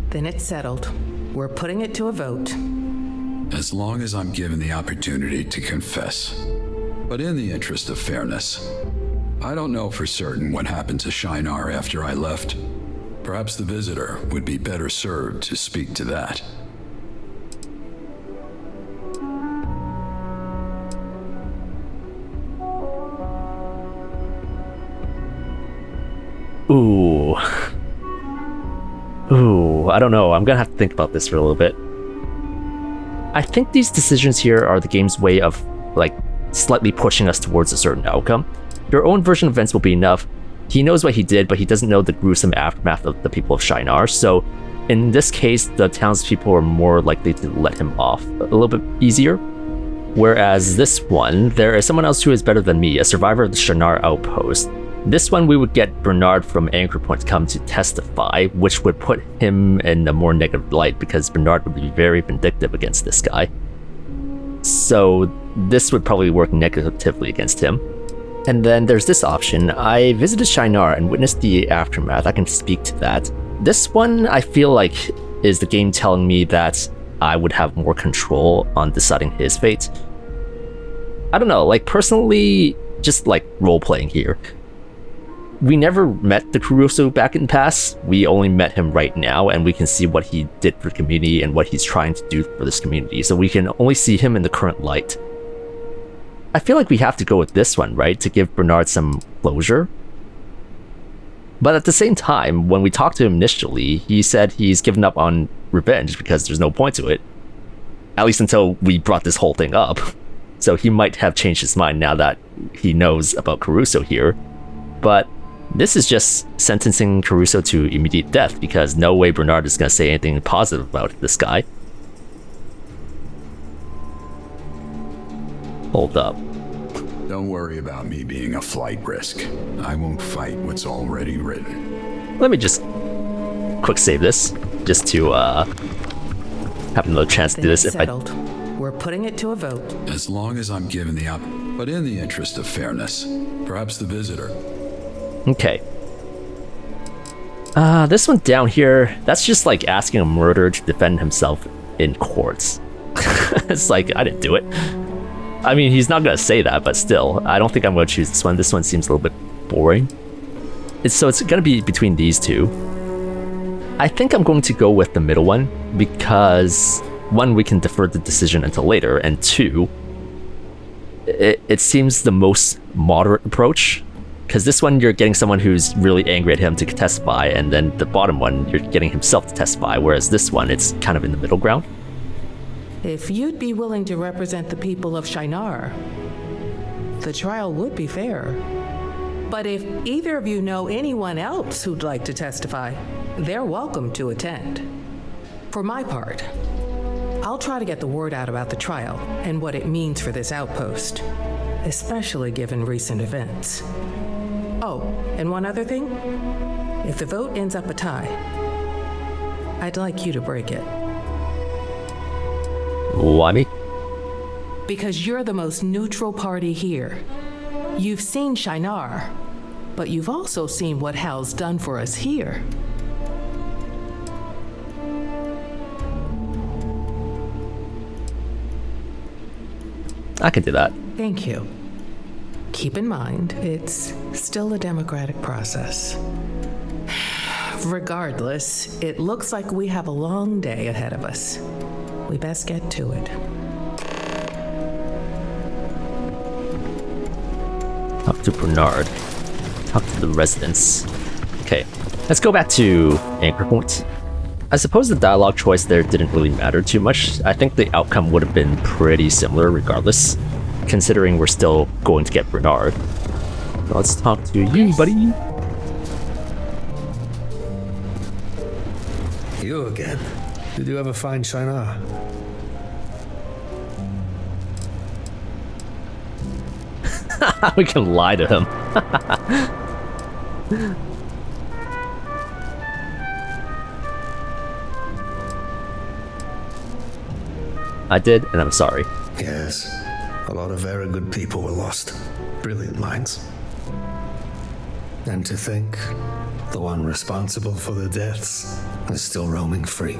Then it's settled. We're putting it to a vote. As long as I'm given the opportunity to confess. But in the interest of fairness, I don't know for certain what happened to Shinar after I left. Perhaps the visitor would be better served to speak to that. Ooh, I don't know. I'm gonna have to think about this for a little bit. I think these decisions here are the game's way of, like, slightly pushing us towards a certain outcome. Your own version of events will be enough. He knows what he did, but he doesn't know the gruesome aftermath of the people of Shinar, so in this case, the townspeople are more likely to let him off a little bit easier. Whereas this one, there is someone else who is better than me, a survivor of the Shinar Outpost. This one, we would get Bernhard from Anchor Point to come to testify, which would put him in a more negative light because Bernhard would be very vindictive against this guy. So this would probably work negatively against him. And then there's this option. I visited Shinar and witnessed the aftermath. I can speak to that. This one, I feel like, is the game telling me that I would have more control on deciding his fate. I don't know, like personally, just like role-playing here. We never met the Caruso back in past. We only met him right now, and we can see what he did for the community and what he's trying to do for this community. So we can only see him in the current light. I feel like we have to go with this one, right? To give Bernhard some closure. But at the same time, when we talked to him initially, he said he's given up on revenge because there's no point to it. At least until we brought this whole thing up. So he might have changed his mind now that he knows about Caruso here. But this is just sentencing Caruso to immediate death because no way Bernhard is going to say anything positive about this guy. Hold up. Don't worry about me being a flight risk. I won't fight what's already written. Let me just quick save this, just to have another chance to do this. Settled. We're putting it to a vote. As long as I'm given the but in the interest of fairness, perhaps the visitor. Okay. This one down here, that's just like asking a murderer to defend himself in courts. It's like, I didn't do it. I mean, he's not gonna say that, but still, I don't think I'm gonna choose this one. This one seems a little bit boring. So it's gonna be between these two. I think I'm going to go with the middle one because one, we can defer the decision until later, and two, it seems the most moderate approach. Because this one, you're getting someone who's really angry at him to testify, and then the bottom one, you're getting himself to testify, whereas this one, it's kind of in the middle ground. If you'd be willing to represent the people of Shinar, the trial would be fair. But if either of you know anyone else who'd like to testify, they're welcome to attend. For my part, I'll try to get the word out about the trial and what it means for this outpost, especially given recent events. Oh, and one other thing. If the vote ends up a tie, I'd like you to break it. Why me? Because you're the most neutral party here. You've seen Shinar, but you've also seen what Hal's done for us here. I can do that. Thank you. Keep in mind, it's still a democratic process. Regardless, it looks like we have a long day ahead of us. We best get to it. Talk to Bernhard. Talk to the residents. Okay, let's go back to Anchor Point. I suppose the dialogue choice there didn't really matter too much. I think the outcome would have been pretty similar regardless, considering we're still going to get Bernhard. So let's talk to you, buddy. You again? Did you ever find Shinar? We can lie to him. I did, and I'm sorry. Yes. A lot of very good people were lost. Brilliant minds. And to think, the one responsible for the deaths is still roaming free.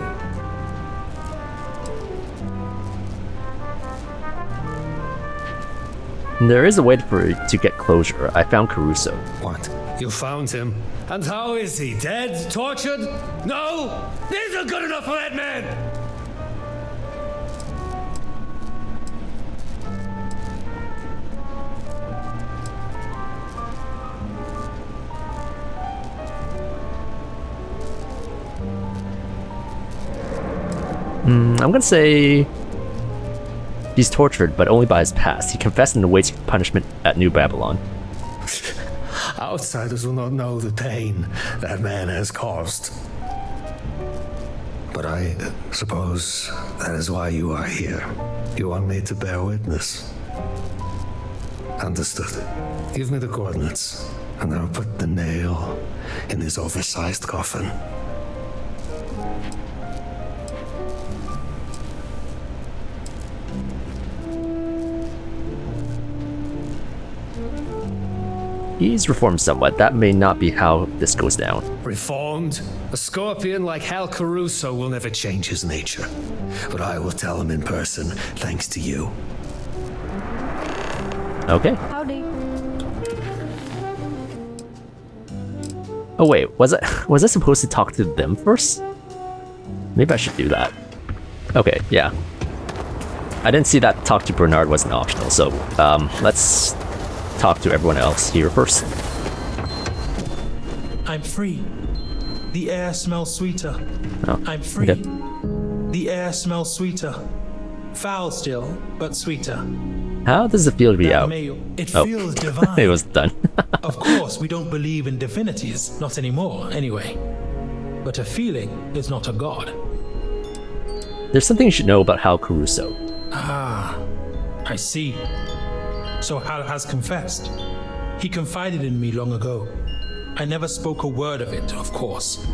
There is a way to get closure. I found Caruso. What? You found him? And how is he? Dead? Tortured? No! These are good enough for that man! I'm gonna say he's tortured, but only by his past. He confessed and awaits punishment at New Babylon. Outsiders will not know the pain that man has caused. But I suppose that is why you are here. You want me to bear witness. Understood. Give me the coordinates, and I'll put the nail in this oversized coffin. He's reformed somewhat. That may not be how this goes down. Reformed? A scorpion like Hal Caruso will never change his nature. But I will tell him in person, thanks to you. Okay. Howdy. Oh wait, was I supposed to talk to them first? Maybe I should do that. Okay, yeah. I didn't see that talk to Bernhard wasn't optional, so let's talk to everyone else here first. I'm free. The air smells sweeter. Oh, I'm free. okay. The air smells sweeter. Foul still, but sweeter. How does it feel to be That out? mail, it Oh, feels divine. it was done. Of course, we don't believe in divinities, not anymore, anyway. But a feeling is not a god. There's something you should know about Hal Caruso. Ah, I see. So Hal has confessed. He confided in me long ago. I never spoke a word of it, of course.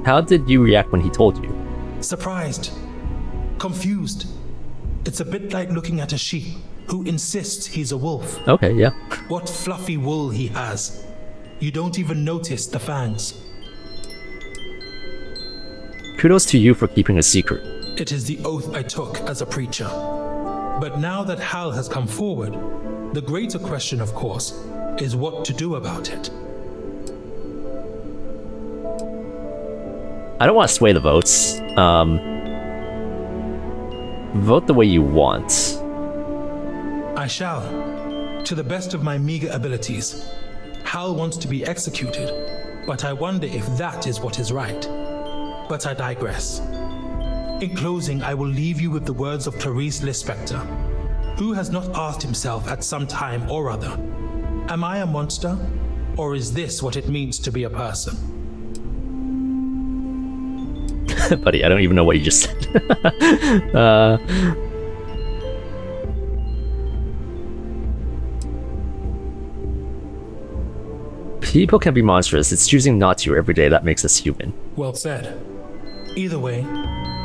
How did you react when he told you? Surprised. Confused. It's a bit like looking at a sheep who insists he's a wolf. Okay, yeah. What fluffy wool he has. You don't even notice the fangs. Kudos to you for keeping a secret. It is the oath I took as a preacher. But now that Hal has come forward, the greater question, of course, is what to do about it. I don't want to sway the votes. Vote the way you want. I shall, to the best of my meager abilities. Hal wants to be executed, but I wonder if that is what is right. But I digress. In closing, I will leave you with the words of Clarice Lispector. Who has not asked himself at some time or other, am I a monster, or is this what it means to be a person? Buddy, I don't even know what you just said. People can be monstrous. It's choosing not to every day that makes us human. Well said. Either way,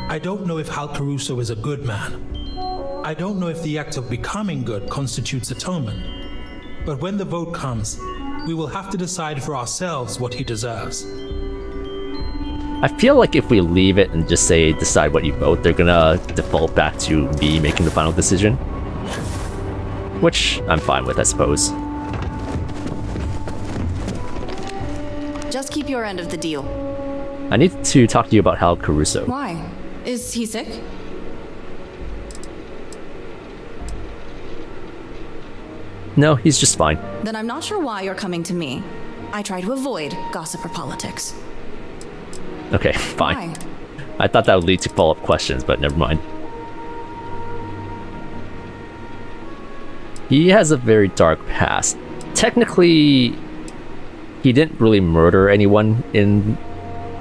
I don't know if Hal Caruso is a good man. I don't know if the act of becoming good constitutes atonement. But when the vote comes, we will have to decide for ourselves what he deserves. I feel like if we leave it and just say decide what you vote, they're gonna default back to me making the final decision. Which I'm fine with, I suppose. Just keep your end of the deal. I need to talk to you about Hal Caruso. Why? Is he sick? No, he's just fine. Then I'm not sure why you're coming to me. I try to avoid gossip or politics. Okay, fine. Why? I thought that would lead to follow-up questions, but never mind. He has a very dark past. Technically, he didn't really murder anyone in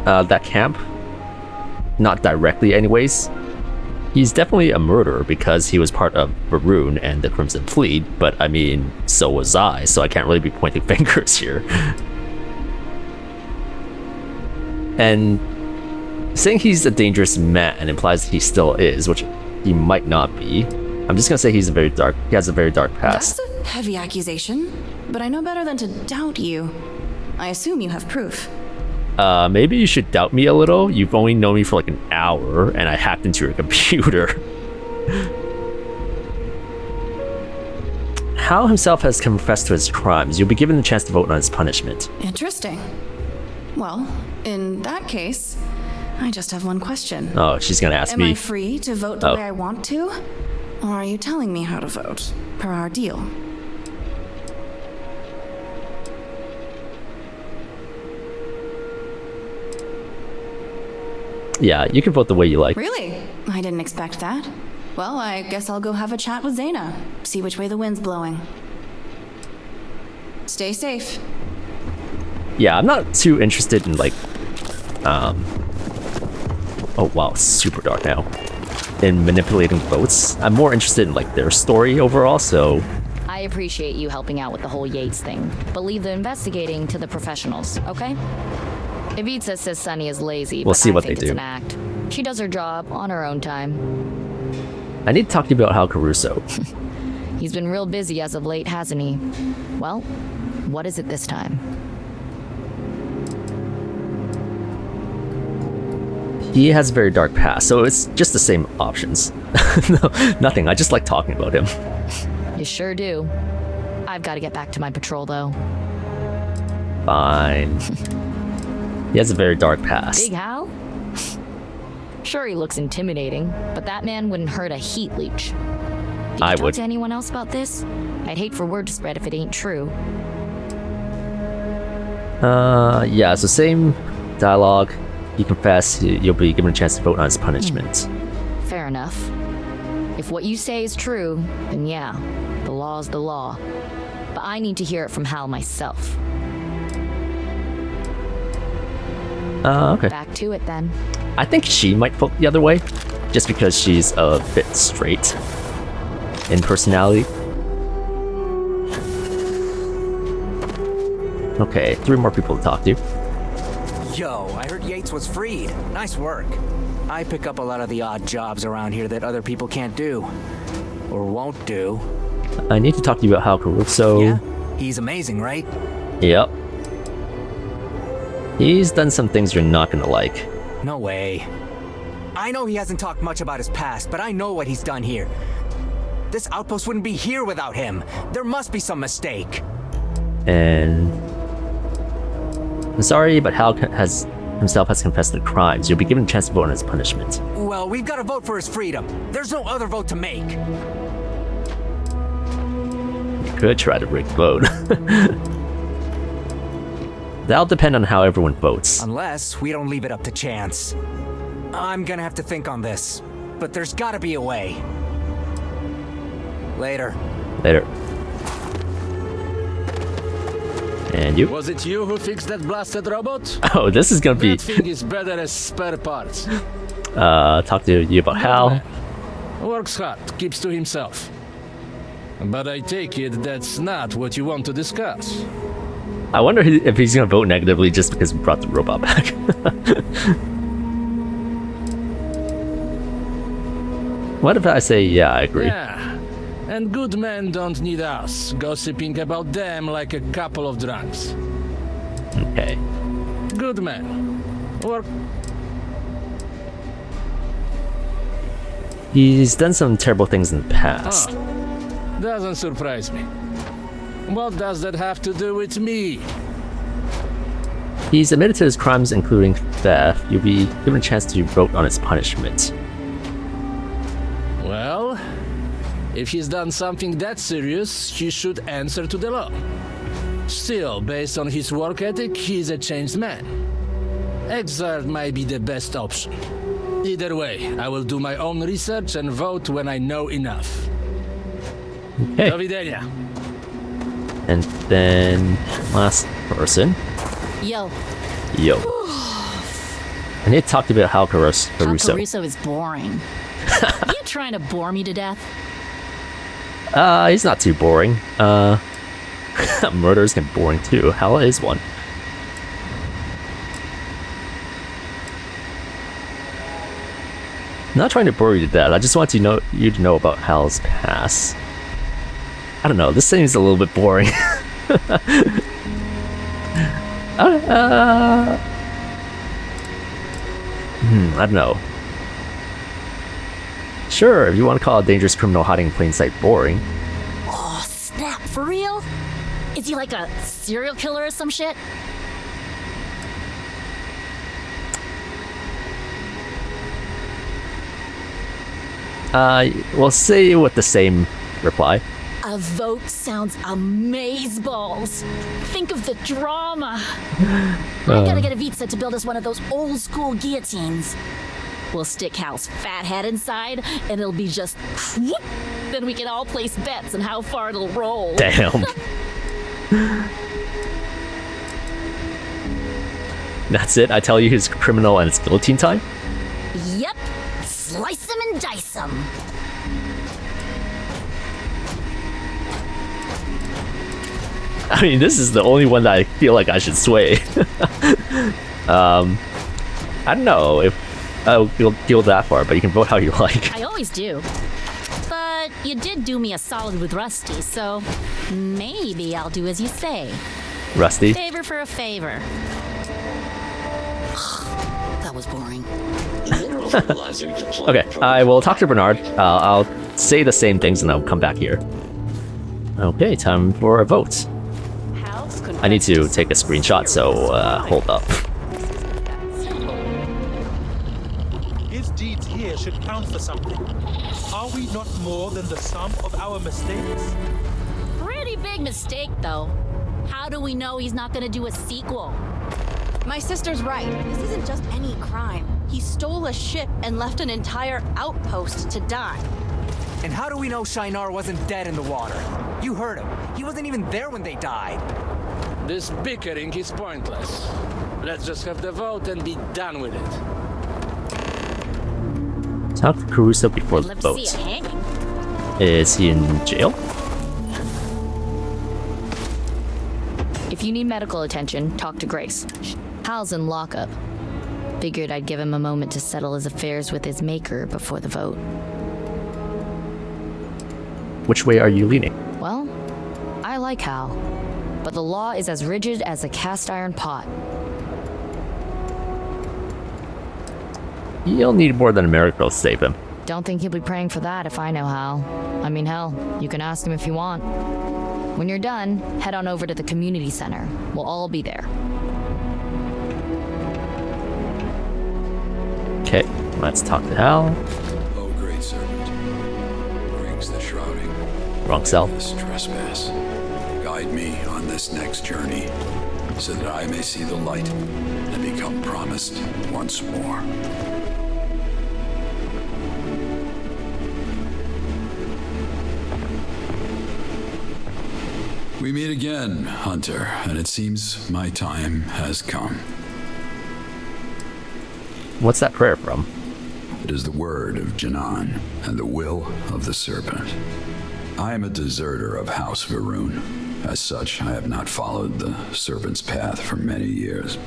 that camp. Not directly, anyways. He's definitely a murderer because he was part of Maroon and the Crimson Fleet, but I mean, so was I, so I can't really be pointing fingers here. And saying he's a dangerous man implies he still is, which he might not be. I'm just gonna say he has a very dark past. That's a heavy accusation, but I know better than to doubt you. I assume you have proof. Maybe you should doubt me a little. You've only known me for like an hour, and I hacked into your computer. Hal himself has confessed to his crimes. You'll be given the chance to vote on his punishment. Interesting. Well, in that case, I just have one question. Oh, she's gonna ask me. Am I free to vote the way I want to? Or are you telling me how to vote, per our deal? Yeah, you can vote the way you like. Really? I didn't expect that. Well, I guess I'll go have a chat with Zaina, see which way the wind's blowing. Stay safe. Yeah, I'm not too interested in like Oh wow, super dark now. In manipulating votes. I'm more interested in like their story overall, so... I appreciate you helping out with the whole Yates thing, but leave the investigating to the professionals, okay? Ivica says Sunny is lazy, We'll but see I what think they it's do. an act. She does her job on her own time. I need to talk to you about Hal Caruso. He's been real busy as of late, hasn't he? Well, what is it this time? He has a very dark past, so it's just the same options. No, nothing. I just like talking about him. You sure do. I've got to get back to my patrol, though. Fine. He has a very dark past. Big Hal? Sure, he looks intimidating, but that man wouldn't hurt a heat leech. Did you talk to anyone else about this? I'd hate for word to spread if it ain't true. Yeah, so same dialogue. You confess, you'll be given a chance to vote on his punishment. Fair enough. If what you say is true, then yeah, the law's the law. But I need to hear it from Hal myself. Okay. Back to it then. I think she might vote the other way, just because she's a bit straight in personality. Okay, 3 more people to talk to. Yo, I heard Yates was freed. Nice work. I pick up a lot of the odd jobs around here that other people can't do. Or won't do. I need to talk to you about Hal Caruso. Yeah? He's amazing, right? Yep. He's done some things you're not gonna like. No way. I know he hasn't talked much about his past, but I know what he's done here. This outpost wouldn't be here without him. There must be some mistake. And... I'm sorry, but Hal himself has confessed to the crimes. You'll be given a chance to vote on his punishment. Well, we've got to vote for his freedom. There's no other vote to make. You could try to rig the vote. That'll depend on how everyone votes. Unless we don't leave it up to chance. I'm gonna have to think on this, but there's gotta be a way. Later. Later. And you? Was it you who fixed that blasted robot? Oh, this is gonna be... That thing is better as spare parts. Talk to you about Hal. Works hard, keeps to himself. But I take it that's not what you want to discuss. I wonder if he's gonna vote negatively just because we brought the robot back. What if I say, yeah, I agree? Yeah, and good men don't need us gossiping about them like a couple of drunks. Okay. Good men. Work. He's done some terrible things in the past. Doesn't surprise me. What does that have to do with me? He's admitted to his crimes, including theft. You'll be given a chance to vote on his punishment. Well, if he's done something that serious, he should answer to the law. Still, based on his work ethic, he's a changed man. Exile might be the best option. Either way, I will do my own research and vote when I know enough. Okay. Do widzenia. And then last person. Yo. Yo. I need to talk to you about Hal Caruso. Caruso is boring. Are you trying to bore me to death? He's not too boring. Murders can be boring too. Hal is one. I'm not trying to bore you to death. I just want you to know about Hal's past. I don't know. This seems a little bit boring. I don't know. Sure, if you want to call a dangerous criminal hiding in plain sight boring. Oh, snap. For real? Is he like a serial killer or some shit? We'll say with the same reply. A vote sounds amazeballs. Think of the drama. I gotta get Ivica to build us one of those old school guillotines. We'll stick Hal's fat head inside, and it'll be just whoop. Then we can all place bets on how far it'll roll. Damn. That's it? I tell you he's a criminal and it's guillotine time? and dice 'em. I mean, this is the only one that I feel like I should sway. I don't know if you'll go that far, but you can vote how you like. I always do. But you did do me a solid with Rusty, so maybe I'll do as you say. Rusty? Favor for a favor. That was boring. Mineral fertilizer deployment Okay, protocol. I will talk to Bernhard. I'll say the same things and I'll come back here. Okay, time for a vote. I need to take a screenshot, so hold up. His deeds here should count for something. Are we not more than the sum of our mistakes? Pretty big mistake, though. How do we know he's not gonna do a sequel? My sister's right. This isn't just any crime. He stole a ship and left an entire outpost to die. And how do we know Shinar wasn't dead in the water? You heard him. He wasn't even there when they died. This bickering is pointless. Let's just have the vote and be done with it. Talk to Caruso before the Let's vote. see it hanging. Is he in jail? If you need medical attention, talk to Grace. Hal's in lockup. Figured I'd give him a moment to settle his affairs with his maker before the vote. Which way are you leaning? Well, I like Hal, but the law is as rigid as a cast iron pot. You'll need more than a miracle to save him. Don't think he'll be praying for that if I know Hal. I mean, hell, you can ask him if you want. When you're done, head on over to the community center. We'll all be there. Okay, let's talk to Hal. Oh, great servant, brings the shrouding. Wrong cell. This trespass. Guide me on this next journey, so that I may see the light and become promised once more. We meet again, Hunter, and it seems my time has come. What's that prayer from? It is the word of Janan and the will of the serpent. I am a deserter of House Varun. As such, I have not followed the serpent's path for many years.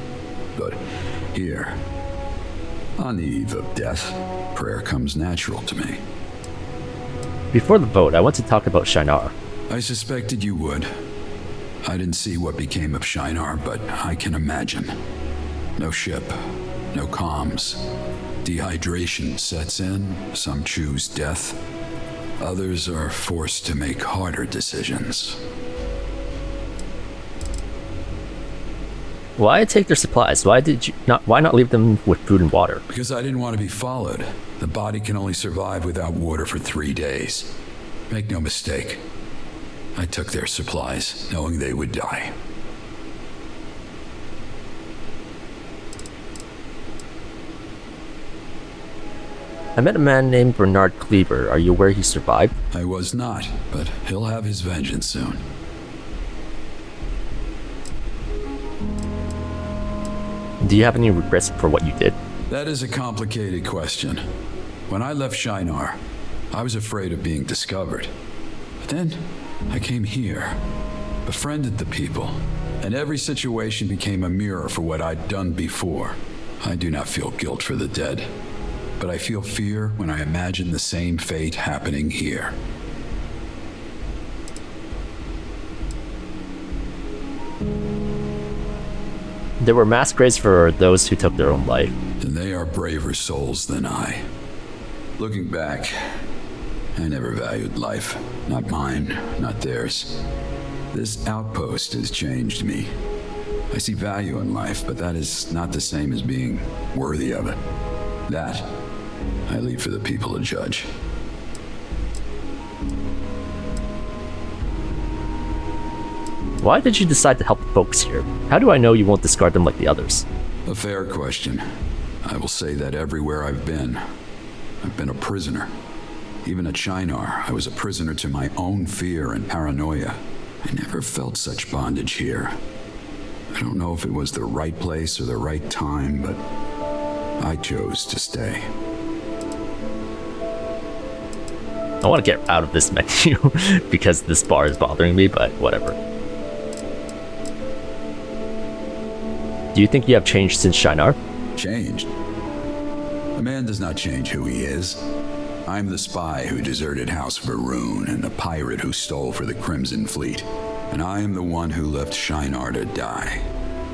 But here, on the eve of death, prayer comes natural to me. Before the vote, I want to talk about Shinar. I suspected you would. I didn't see what became of Shinar, but I can imagine. No ship, no comms. Dehydration sets in, some choose death. Others are forced to make harder decisions. Why take their supplies? Why not leave them with food and water? Because I didn't want to be followed. The body can only survive without water for 3 days. Make no mistake. I took their supplies, knowing they would die. I met a man named Bernhard Kleiberm. Are you aware he survived? I was not, but he'll have his vengeance soon. Do you have any regrets for what you did? That is a complicated question. When I left Shinar, I was afraid of being discovered. But then, I came here, befriended the people, and every situation became a mirror for what I'd done before. I do not feel guilt for the dead, but I feel fear when I imagine the same fate happening here. There were mass graves for those who took their own life. And they are braver souls than I. Looking back, I never valued life. Not mine, not theirs. This outpost has changed me. I see value in life, but that is not the same as being worthy of it. That, I leave for the people to judge. Why did you decide to help the folks here? How do I know you won't discard them like the others? A fair question. I will say that everywhere I've been a prisoner. Even at Shinar, I was a prisoner to my own fear and paranoia. I never felt such bondage here. I don't know if it was the right place or the right time, but I chose to stay. I want to get out of this menu because this bar is bothering me, but whatever. Do you think you have changed since Shinar? Changed? A man does not change who he is. I'm the spy who deserted House Varun and the pirate who stole for the Crimson Fleet. And I am the one who left Shinar to die.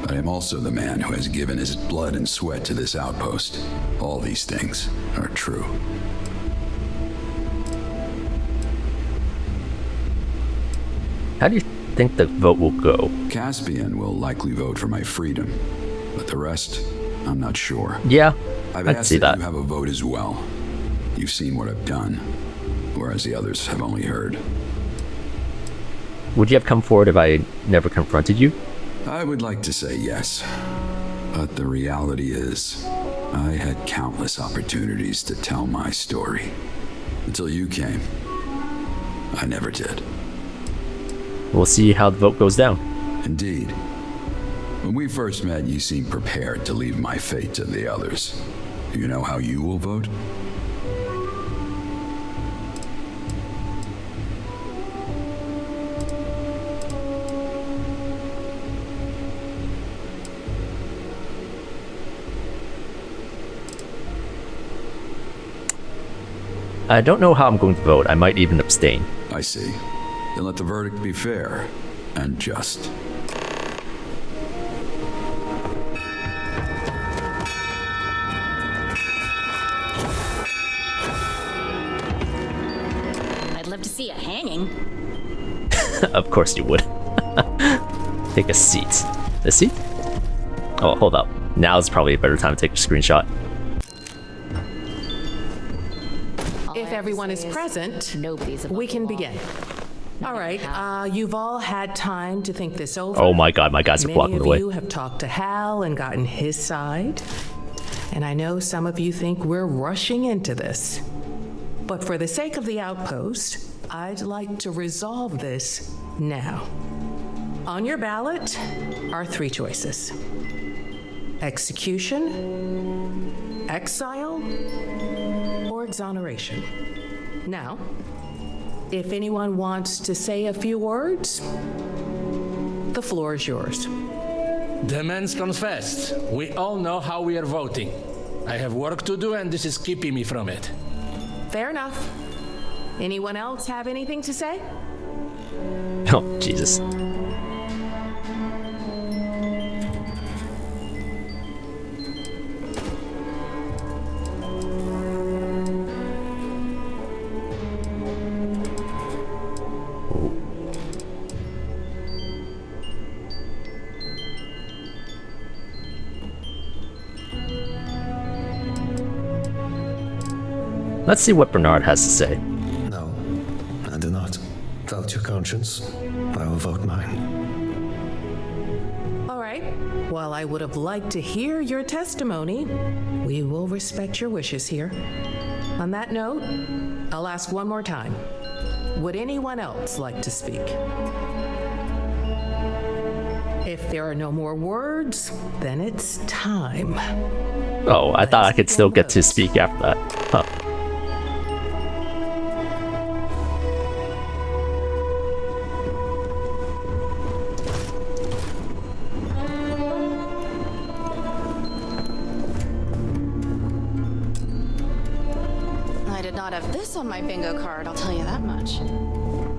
But I am also the man who has given his blood and sweat to this outpost. All these things are true. How do you think the vote will go? Caspian will likely vote for my freedom. But the rest, I'm not sure. Yeah, I've I can asked see that. You have a vote as well. You've seen what I've done, whereas the others have only heard. Would you have come forward if I never confronted you? I would like to say yes, but the reality is, I had countless opportunities to tell my story. Until you came, I never did. We'll see how the vote goes down. Indeed. When we first met, you seemed prepared to leave my fate to the others. Do you know how you will vote? I don't know how I'm going to vote. I might even abstain. I see. Then let the verdict be fair and just. I'd love to see a hanging. Of course you would. Take a seat. A seat? Oh, hold up. Now is probably a better time to take a screenshot. If everyone is present, we can begin. All right, you've all had time to think this over. Oh my god, my guys are blocking the way. Many of you have talked to Hal and gotten his side. And I know some of you think we're rushing into this. But for the sake of the outpost, I'd like to resolve this now. On your ballot are 3 choices: execution, exile, or exoneration. Now, if anyone wants to say a few words, the floor is yours. Demands confessed. We all know how we are voting. I have work to do, and this is keeping me from it. Fair enough. Anyone else have anything to say? Oh, Jesus. Let's see what Bernhard has to say. No, I do not. Vote your conscience. I will vote mine. All right. While I would have liked to hear your testimony, we will respect your wishes here. On that note, I'll ask one more time. Would anyone else like to speak? If there are no more words, then it's time. Oh, I thought I could still get to speak after that. Huh. I did not have this on my bingo card, I'll tell you that much.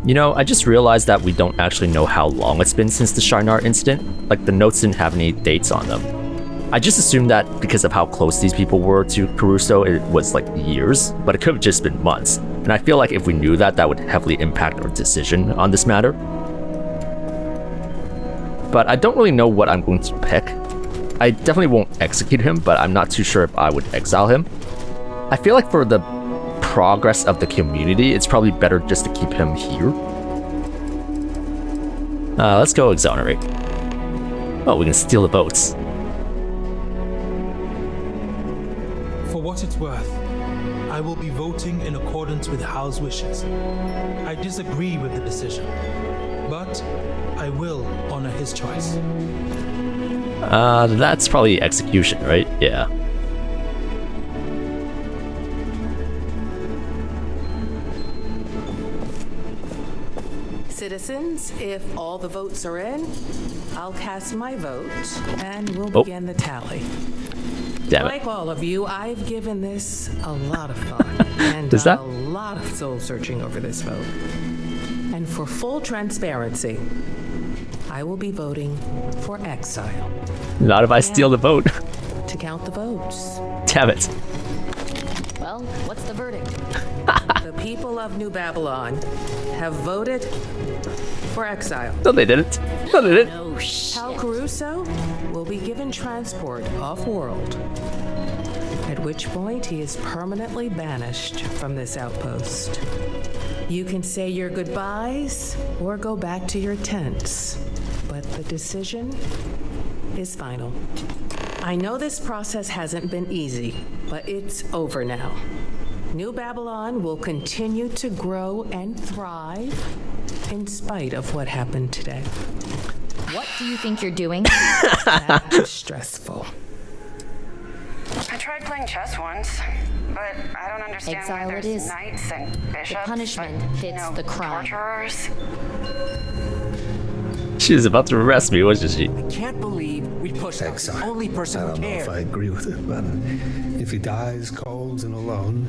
You know, I just realized that we don't actually know how long it's been since the Shinar incident. Like, the notes didn't have any dates on them. I just assumed that because of how close these people were to Caruso, it was like years, but it could have just been months. And I feel like if we knew that, that would heavily impact our decision on this matter. But I don't really know what I'm going to pick. I definitely won't execute him, but I'm not too sure if I would exile him. I feel like for the progress of the community, it's probably better just to keep him here. Let's go exonerate. Oh, we can steal the votes. For what it's worth, I will be voting in accordance with Hal's wishes. I disagree with the decision, but I will honor his choice. That's probably execution, right? Yeah. Citizens, if all the votes are in, I'll cast my vote and we'll begin the tally. Damn it. Like all of you, I've given this a lot of thought and Does that- a lot of soul searching over this vote. And for full transparency, I will be voting for exile. Not if I steal the vote. To count the votes. Damn it. Well, what's the verdict? The people of New Babylon have voted for exile. No, they didn't. No, they didn't. Oh, shit. Hal Caruso will be given transport off-world, at which point he is permanently banished from this outpost. You can say your goodbyes or go back to your tents, but the decision is final. I know this process hasn't been easy, but it's over now. New Babylon will continue to grow and thrive in spite of what happened today. What do you think you're doing? That was stressful. I tried playing chess once, but I don't understand Exile why it there's is. knights and bishops. The punishment but, fits the crime. Torturers. She was about to arrest me, wasn't she? I can't believe we pushed out the Exile. only person I who don't know if cared. I agree with it, but if he dies cold and alone,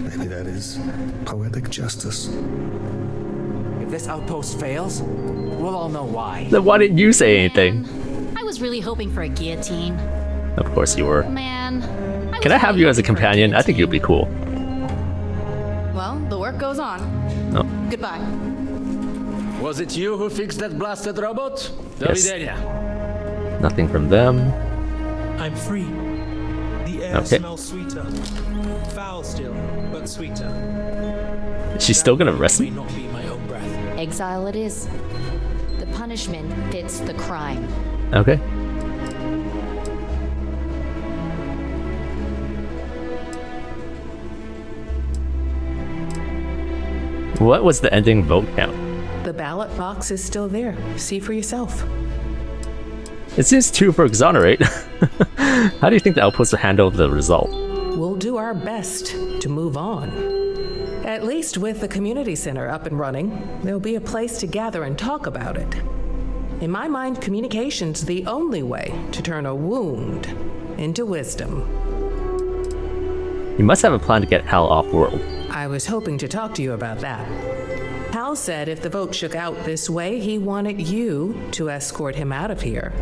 maybe that is poetic justice. If this outpost fails, we'll all know why. Then why didn't you say anything? I was really hoping for a guillotine. Of course you were. Man. Can I have you as a companion? I think you'd be cool. Well, the work goes on. Oh. Goodbye. Was it you who fixed that blasted robot? Yes. Dovidenia. Nothing from them. I'm free. The air Okay. smells sweeter. Foul still, but sweeter. She's still gonna arrest May me? not be my own breath. Exile it is. The punishment fits the crime. Okay. What was the ending vote count? The ballot box is still there. See for yourself. It seems 2 for exonerate. How do you think the Outpost will handle the result? We'll do our best to move on. At least with the community center up and running, there'll be a place to gather and talk about it. In my mind, communication's the only way to turn a wound into wisdom. You must have a plan to get Hal off-world. I was hoping to talk to you about that. Hal said if the vote shook out this way, he wanted you to escort him out of here.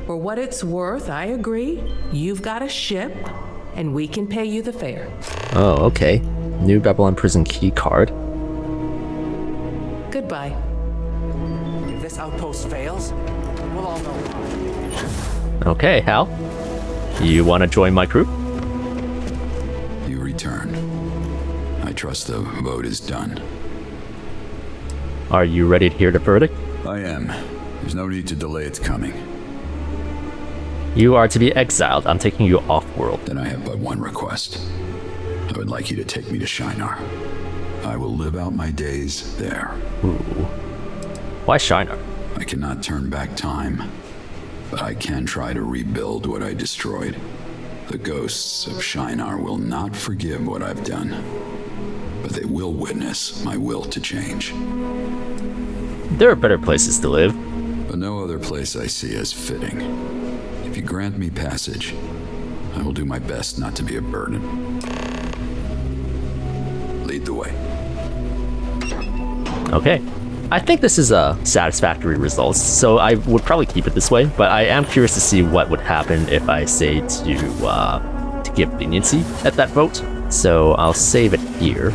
For what it's worth, I agree. You've got a ship, and we can pay you the fare. Oh, okay. New Babylon prison key card. Goodbye. If this outpost fails, we'll all know why. Okay, Hal. You want to join my crew? You return. I trust the vote is done. Are you ready to hear the verdict? I am. There's no need to delay its coming. You are to be exiled. I'm taking you off-world. Then I have but one request. I would like you to take me to Shinar. I will live out my days there. Ooh. Why Shinar? I cannot turn back time, but I can try to rebuild what I destroyed. The ghosts of Shinar will not forgive what I've done, but they will witness my will to change. There are better places to live. But no other place I see as fitting. If you grant me passage, I will do my best not to be a burden. Lead the way. Okay. I think this is a satisfactory result, so I would probably keep it this way, but I am curious to see what would happen if I say to give leniency at that vote. So I'll save it here.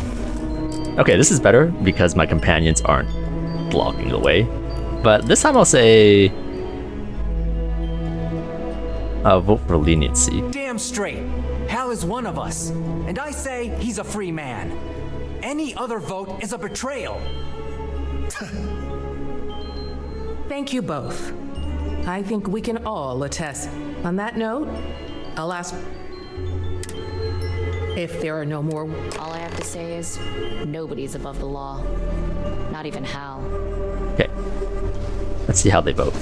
Okay, this is better because my companions aren't blocking the way. But this time I'll say I'll vote for leniency. Damn straight. Hal is one of us, and I say he's a free man. Any other vote is a betrayal. Thank you both. I think we can all attest. On that note, I'll ask if there are no more. All I have to say is, nobody's above the law. Not even Hal. Okay. Let's see how they vote.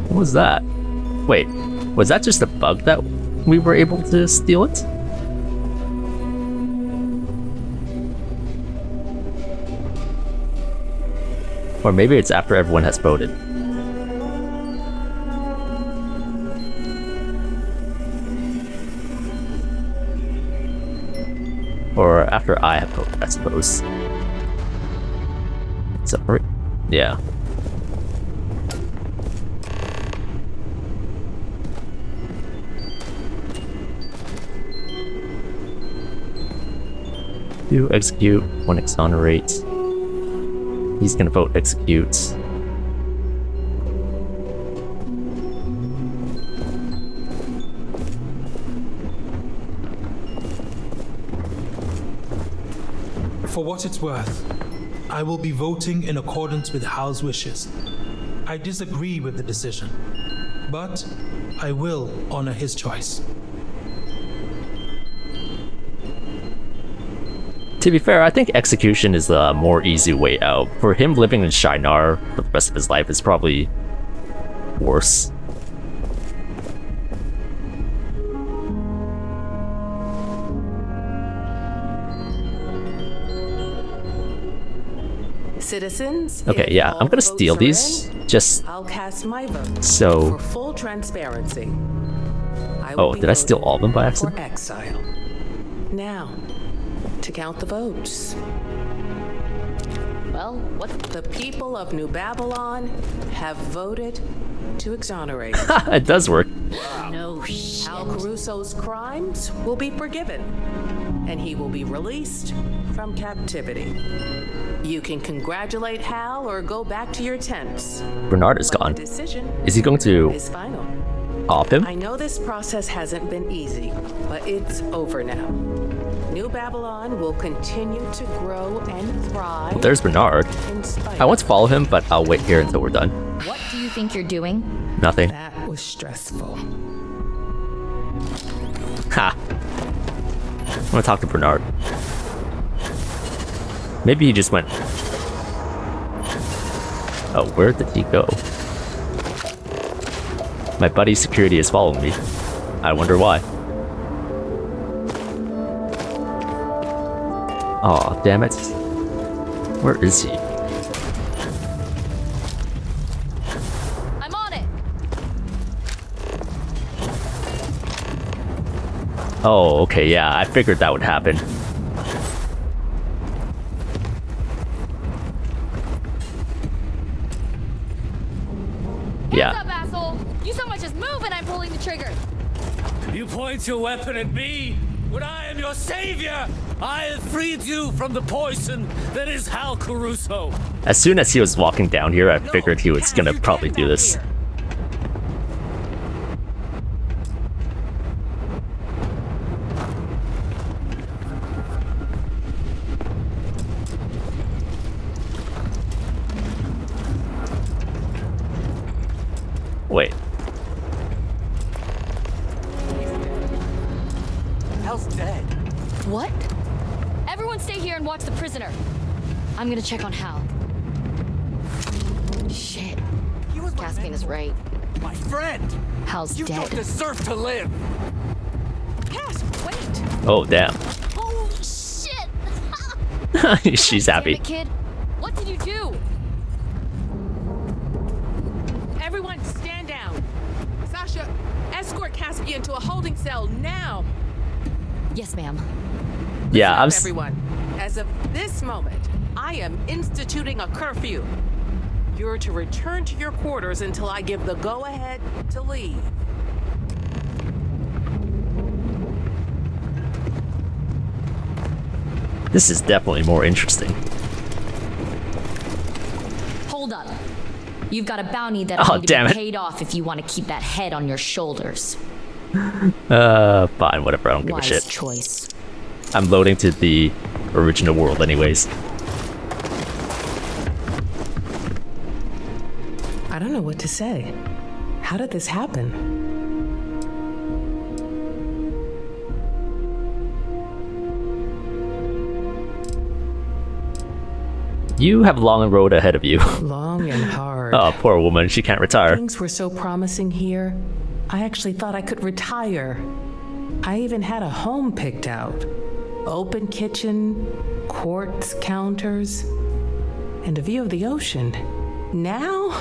What was that? Wait, was that just a bug that we were able to steal it? Or maybe it's after everyone has voted. Or after I have voted, I suppose. Separate? Yeah. Two execute, one exonerate. He's gonna vote execute. For what it's worth, I will be voting in accordance with Hal's wishes. I disagree with the decision, but I will honor his choice. To be fair, I think execution is the more easy way out. For him living in Shinar for the rest of his life is probably worse. Citizens, Okay, if yeah, all I'm gonna the steal votes are these. in, Just I'll cast my vote so. for full transparency. I will Oh, be did I steal voting all of them by for accident? exile. Now, to count the votes. Well, what? The people of New Babylon have voted to exonerate. It does work. No shit. Hal Caruso's crimes will be forgiven, and he will be released from captivity. You can congratulate Hal or go back to your tents. Bernhard is But gone. the decision Is he going to is final. off him? I know this process hasn't been easy, but it's over now. New Babylon will continue to grow and thrive. Well, there's Bernhard. in spite I want to follow him, but I'll wait here until we're done. What do you think you're doing? Nothing. That was stressful. Ha! I'm gonna talk to Bernhard. Maybe he just went. Oh, where did he go? My buddy's security is following me. I wonder why. Aw, damn it. Where is he? I'm on it. Oh, okay, yeah, I figured that would happen. Hands up, asshole! You so much as move and I'm pulling the trigger. You point your weapon at me when I am your savior! I have freed you from the poison that is Hal Caruso! As soon as he was walking down here, I figured he was gonna probably do this. Wait. Hal's dead. What? Everyone stay here and watch the prisoner. I'm gonna check on Hal. Shit. He was Caspian is right. my friend. Hal's You don't dead. deserve to live. Cass, wait! Oh, damn. Holy shit! She's Damn happy. it, kid. What did you do? Everyone stand down. Sasha, escort Caspian to a holding cell now. Yes, ma'am. Yeah, Listen I'm. up, everyone. As of this moment, I am instituting a curfew. You're to return to your quarters until I give the go-ahead to leave. This is definitely more interesting. Hold up. You've got a bounty that'll Oh, need to damn be it. paid off if you want to keep that head on your shoulders. Fine, whatever. I don't give a Wise shit. choice. I'm loading to the original world, anyways. I don't know what to say. How did this happen? You have a long road ahead of you. Long and hard. Oh, poor woman. She can't retire. Things were so promising here. I actually thought I could retire. I even had a home picked out. Open kitchen, quartz counters, and a view of the ocean. Now,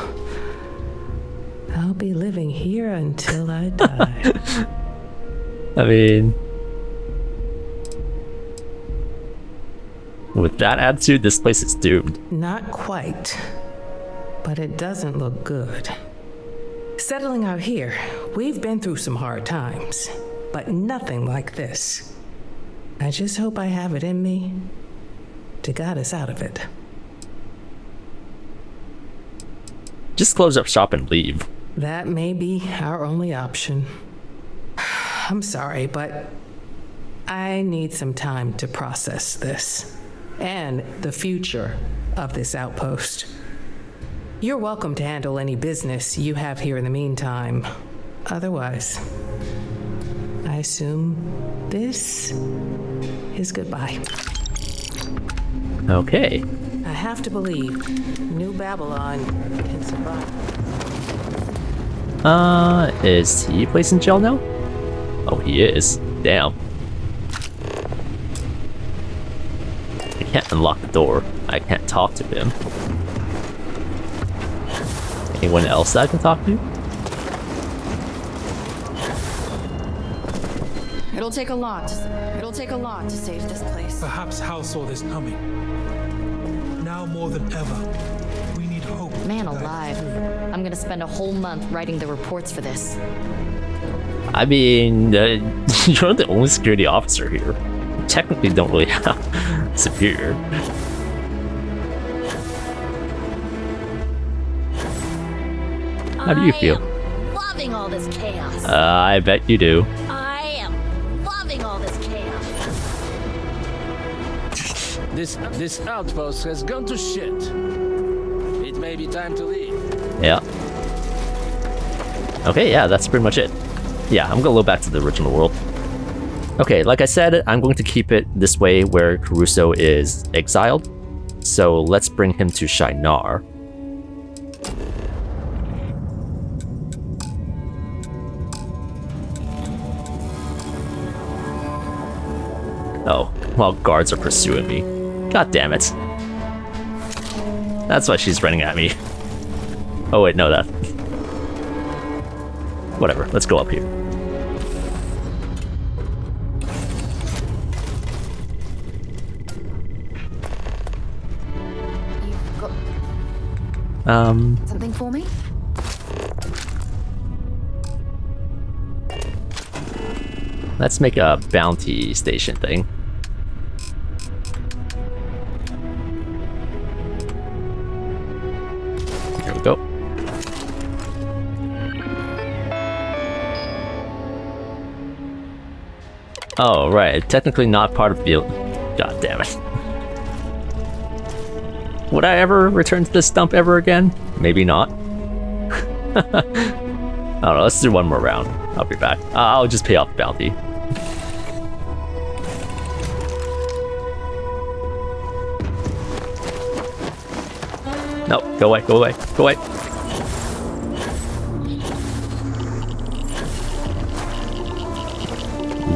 I'll be living here until I die. I mean, with that attitude, this place is doomed. Not quite, but it doesn't look good. Settling out here, we've been through some hard times, but nothing like this. I just hope I have it in me to guide us out of it. Just close up shop and leave. That may be our only option. I'm sorry, but I need some time to process this and the future of this outpost. You're welcome to handle any business you have here in the meantime. Otherwise, I assume this is goodbye. Okay. I have to believe New Babylon can survive. Is he placed in jail now? Oh, he is. Damn. I can't unlock the door. I can't talk to him. Anyone else that I can talk to? It'll take a lot. It'll take a lot to save this place. Perhaps Hal saw this coming. Now more than ever, we need hope. Man alive. I'm gonna spend a whole month writing the reports for this. I mean, you're the only security officer here. You technically don't really have superior. How do you feel? I'm loving all this chaos. I bet you do. I am loving all this chaos. This outpost has gone to shit. It may be time to leave. Yeah. Okay, yeah, that's pretty much it. Yeah, I'm gonna go back to the original world. Okay, like I said, I'm going to keep it this way where Caruso is exiled. So let's bring him to Shinar. Oh, while guards are pursuing me. God damn it. That's why she's running at me. Oh wait, no, that... Whatever, let's go up here. Something for me? Let's make a bounty station thing. There we go. Oh, right. Technically not part of the... God damn it. Would I ever return to this dump ever again? Maybe not. I don't know. Let's do one more round. I'll be back. I'll just pay off the bounty. No, go away, go away, go away.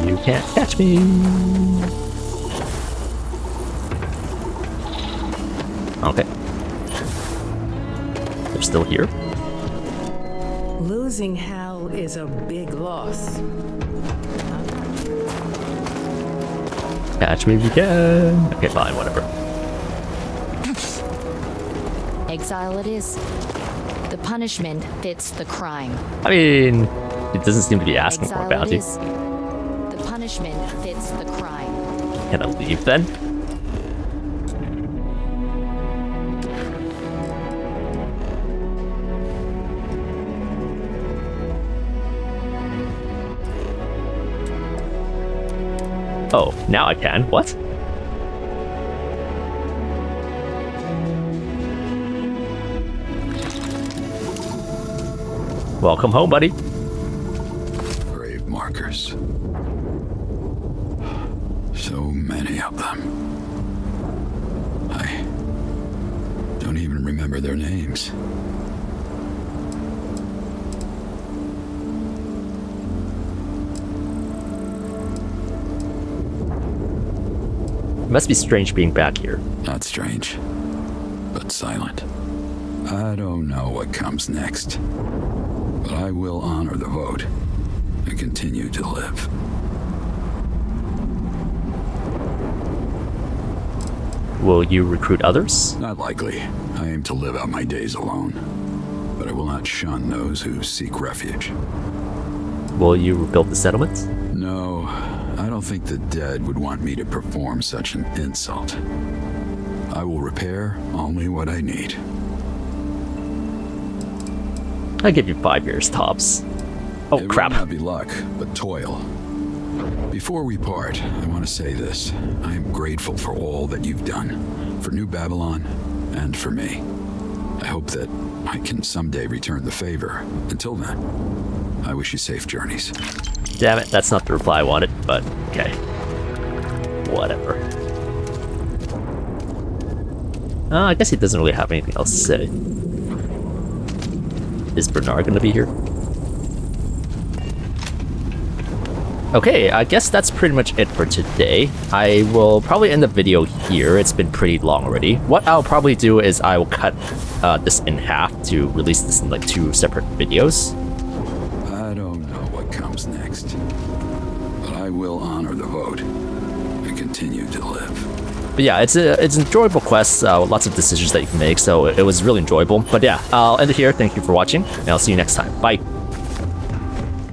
You can't catch me. Okay. They're still here. Losing Hal is a big loss. Catch me if you can. Okay, fine, whatever. Exile it is. The punishment fits the crime. I mean, it doesn't seem to be asking for a Exile bounty. it is. The punishment fits the crime. Can I leave then? Oh, now I can. What? Welcome home, buddy. Grave markers. So many of them. remember their names. It must be strange being back here. Not strange, but silent. I don't know what comes next, but I will honor the vote and continue to live. Will you recruit others? Not likely. I aim to live out my days alone, but I will not shun those who seek refuge. Will you rebuild the settlement? No, I don't think the dead would want me to perform such an insult. I will repair only what I need. I give you 5 years tops. Oh, it crap. It will not be luck, but toil. Before we part, I want to say this. I am grateful for all that you've done, for New Babylon, and for me. I hope that I can someday return the favor. Until then, I wish you safe journeys. Damn it, that's not the reply I wanted, but okay. Whatever. I guess he doesn't really have anything else to say. Is Bernhard gonna be here? Okay, I guess that's pretty much it for today. I will probably end the video here. It's been pretty long already. What I'll probably do is I will cut this in half to release this in like 2 separate videos. I don't know what comes next, but I will honor the vote and continue to live. But yeah, it's an enjoyable quest, with lots of decisions that you can make, so it was really enjoyable. But yeah, I'll end it here. Thank you for watching, and I'll see you next time. Bye!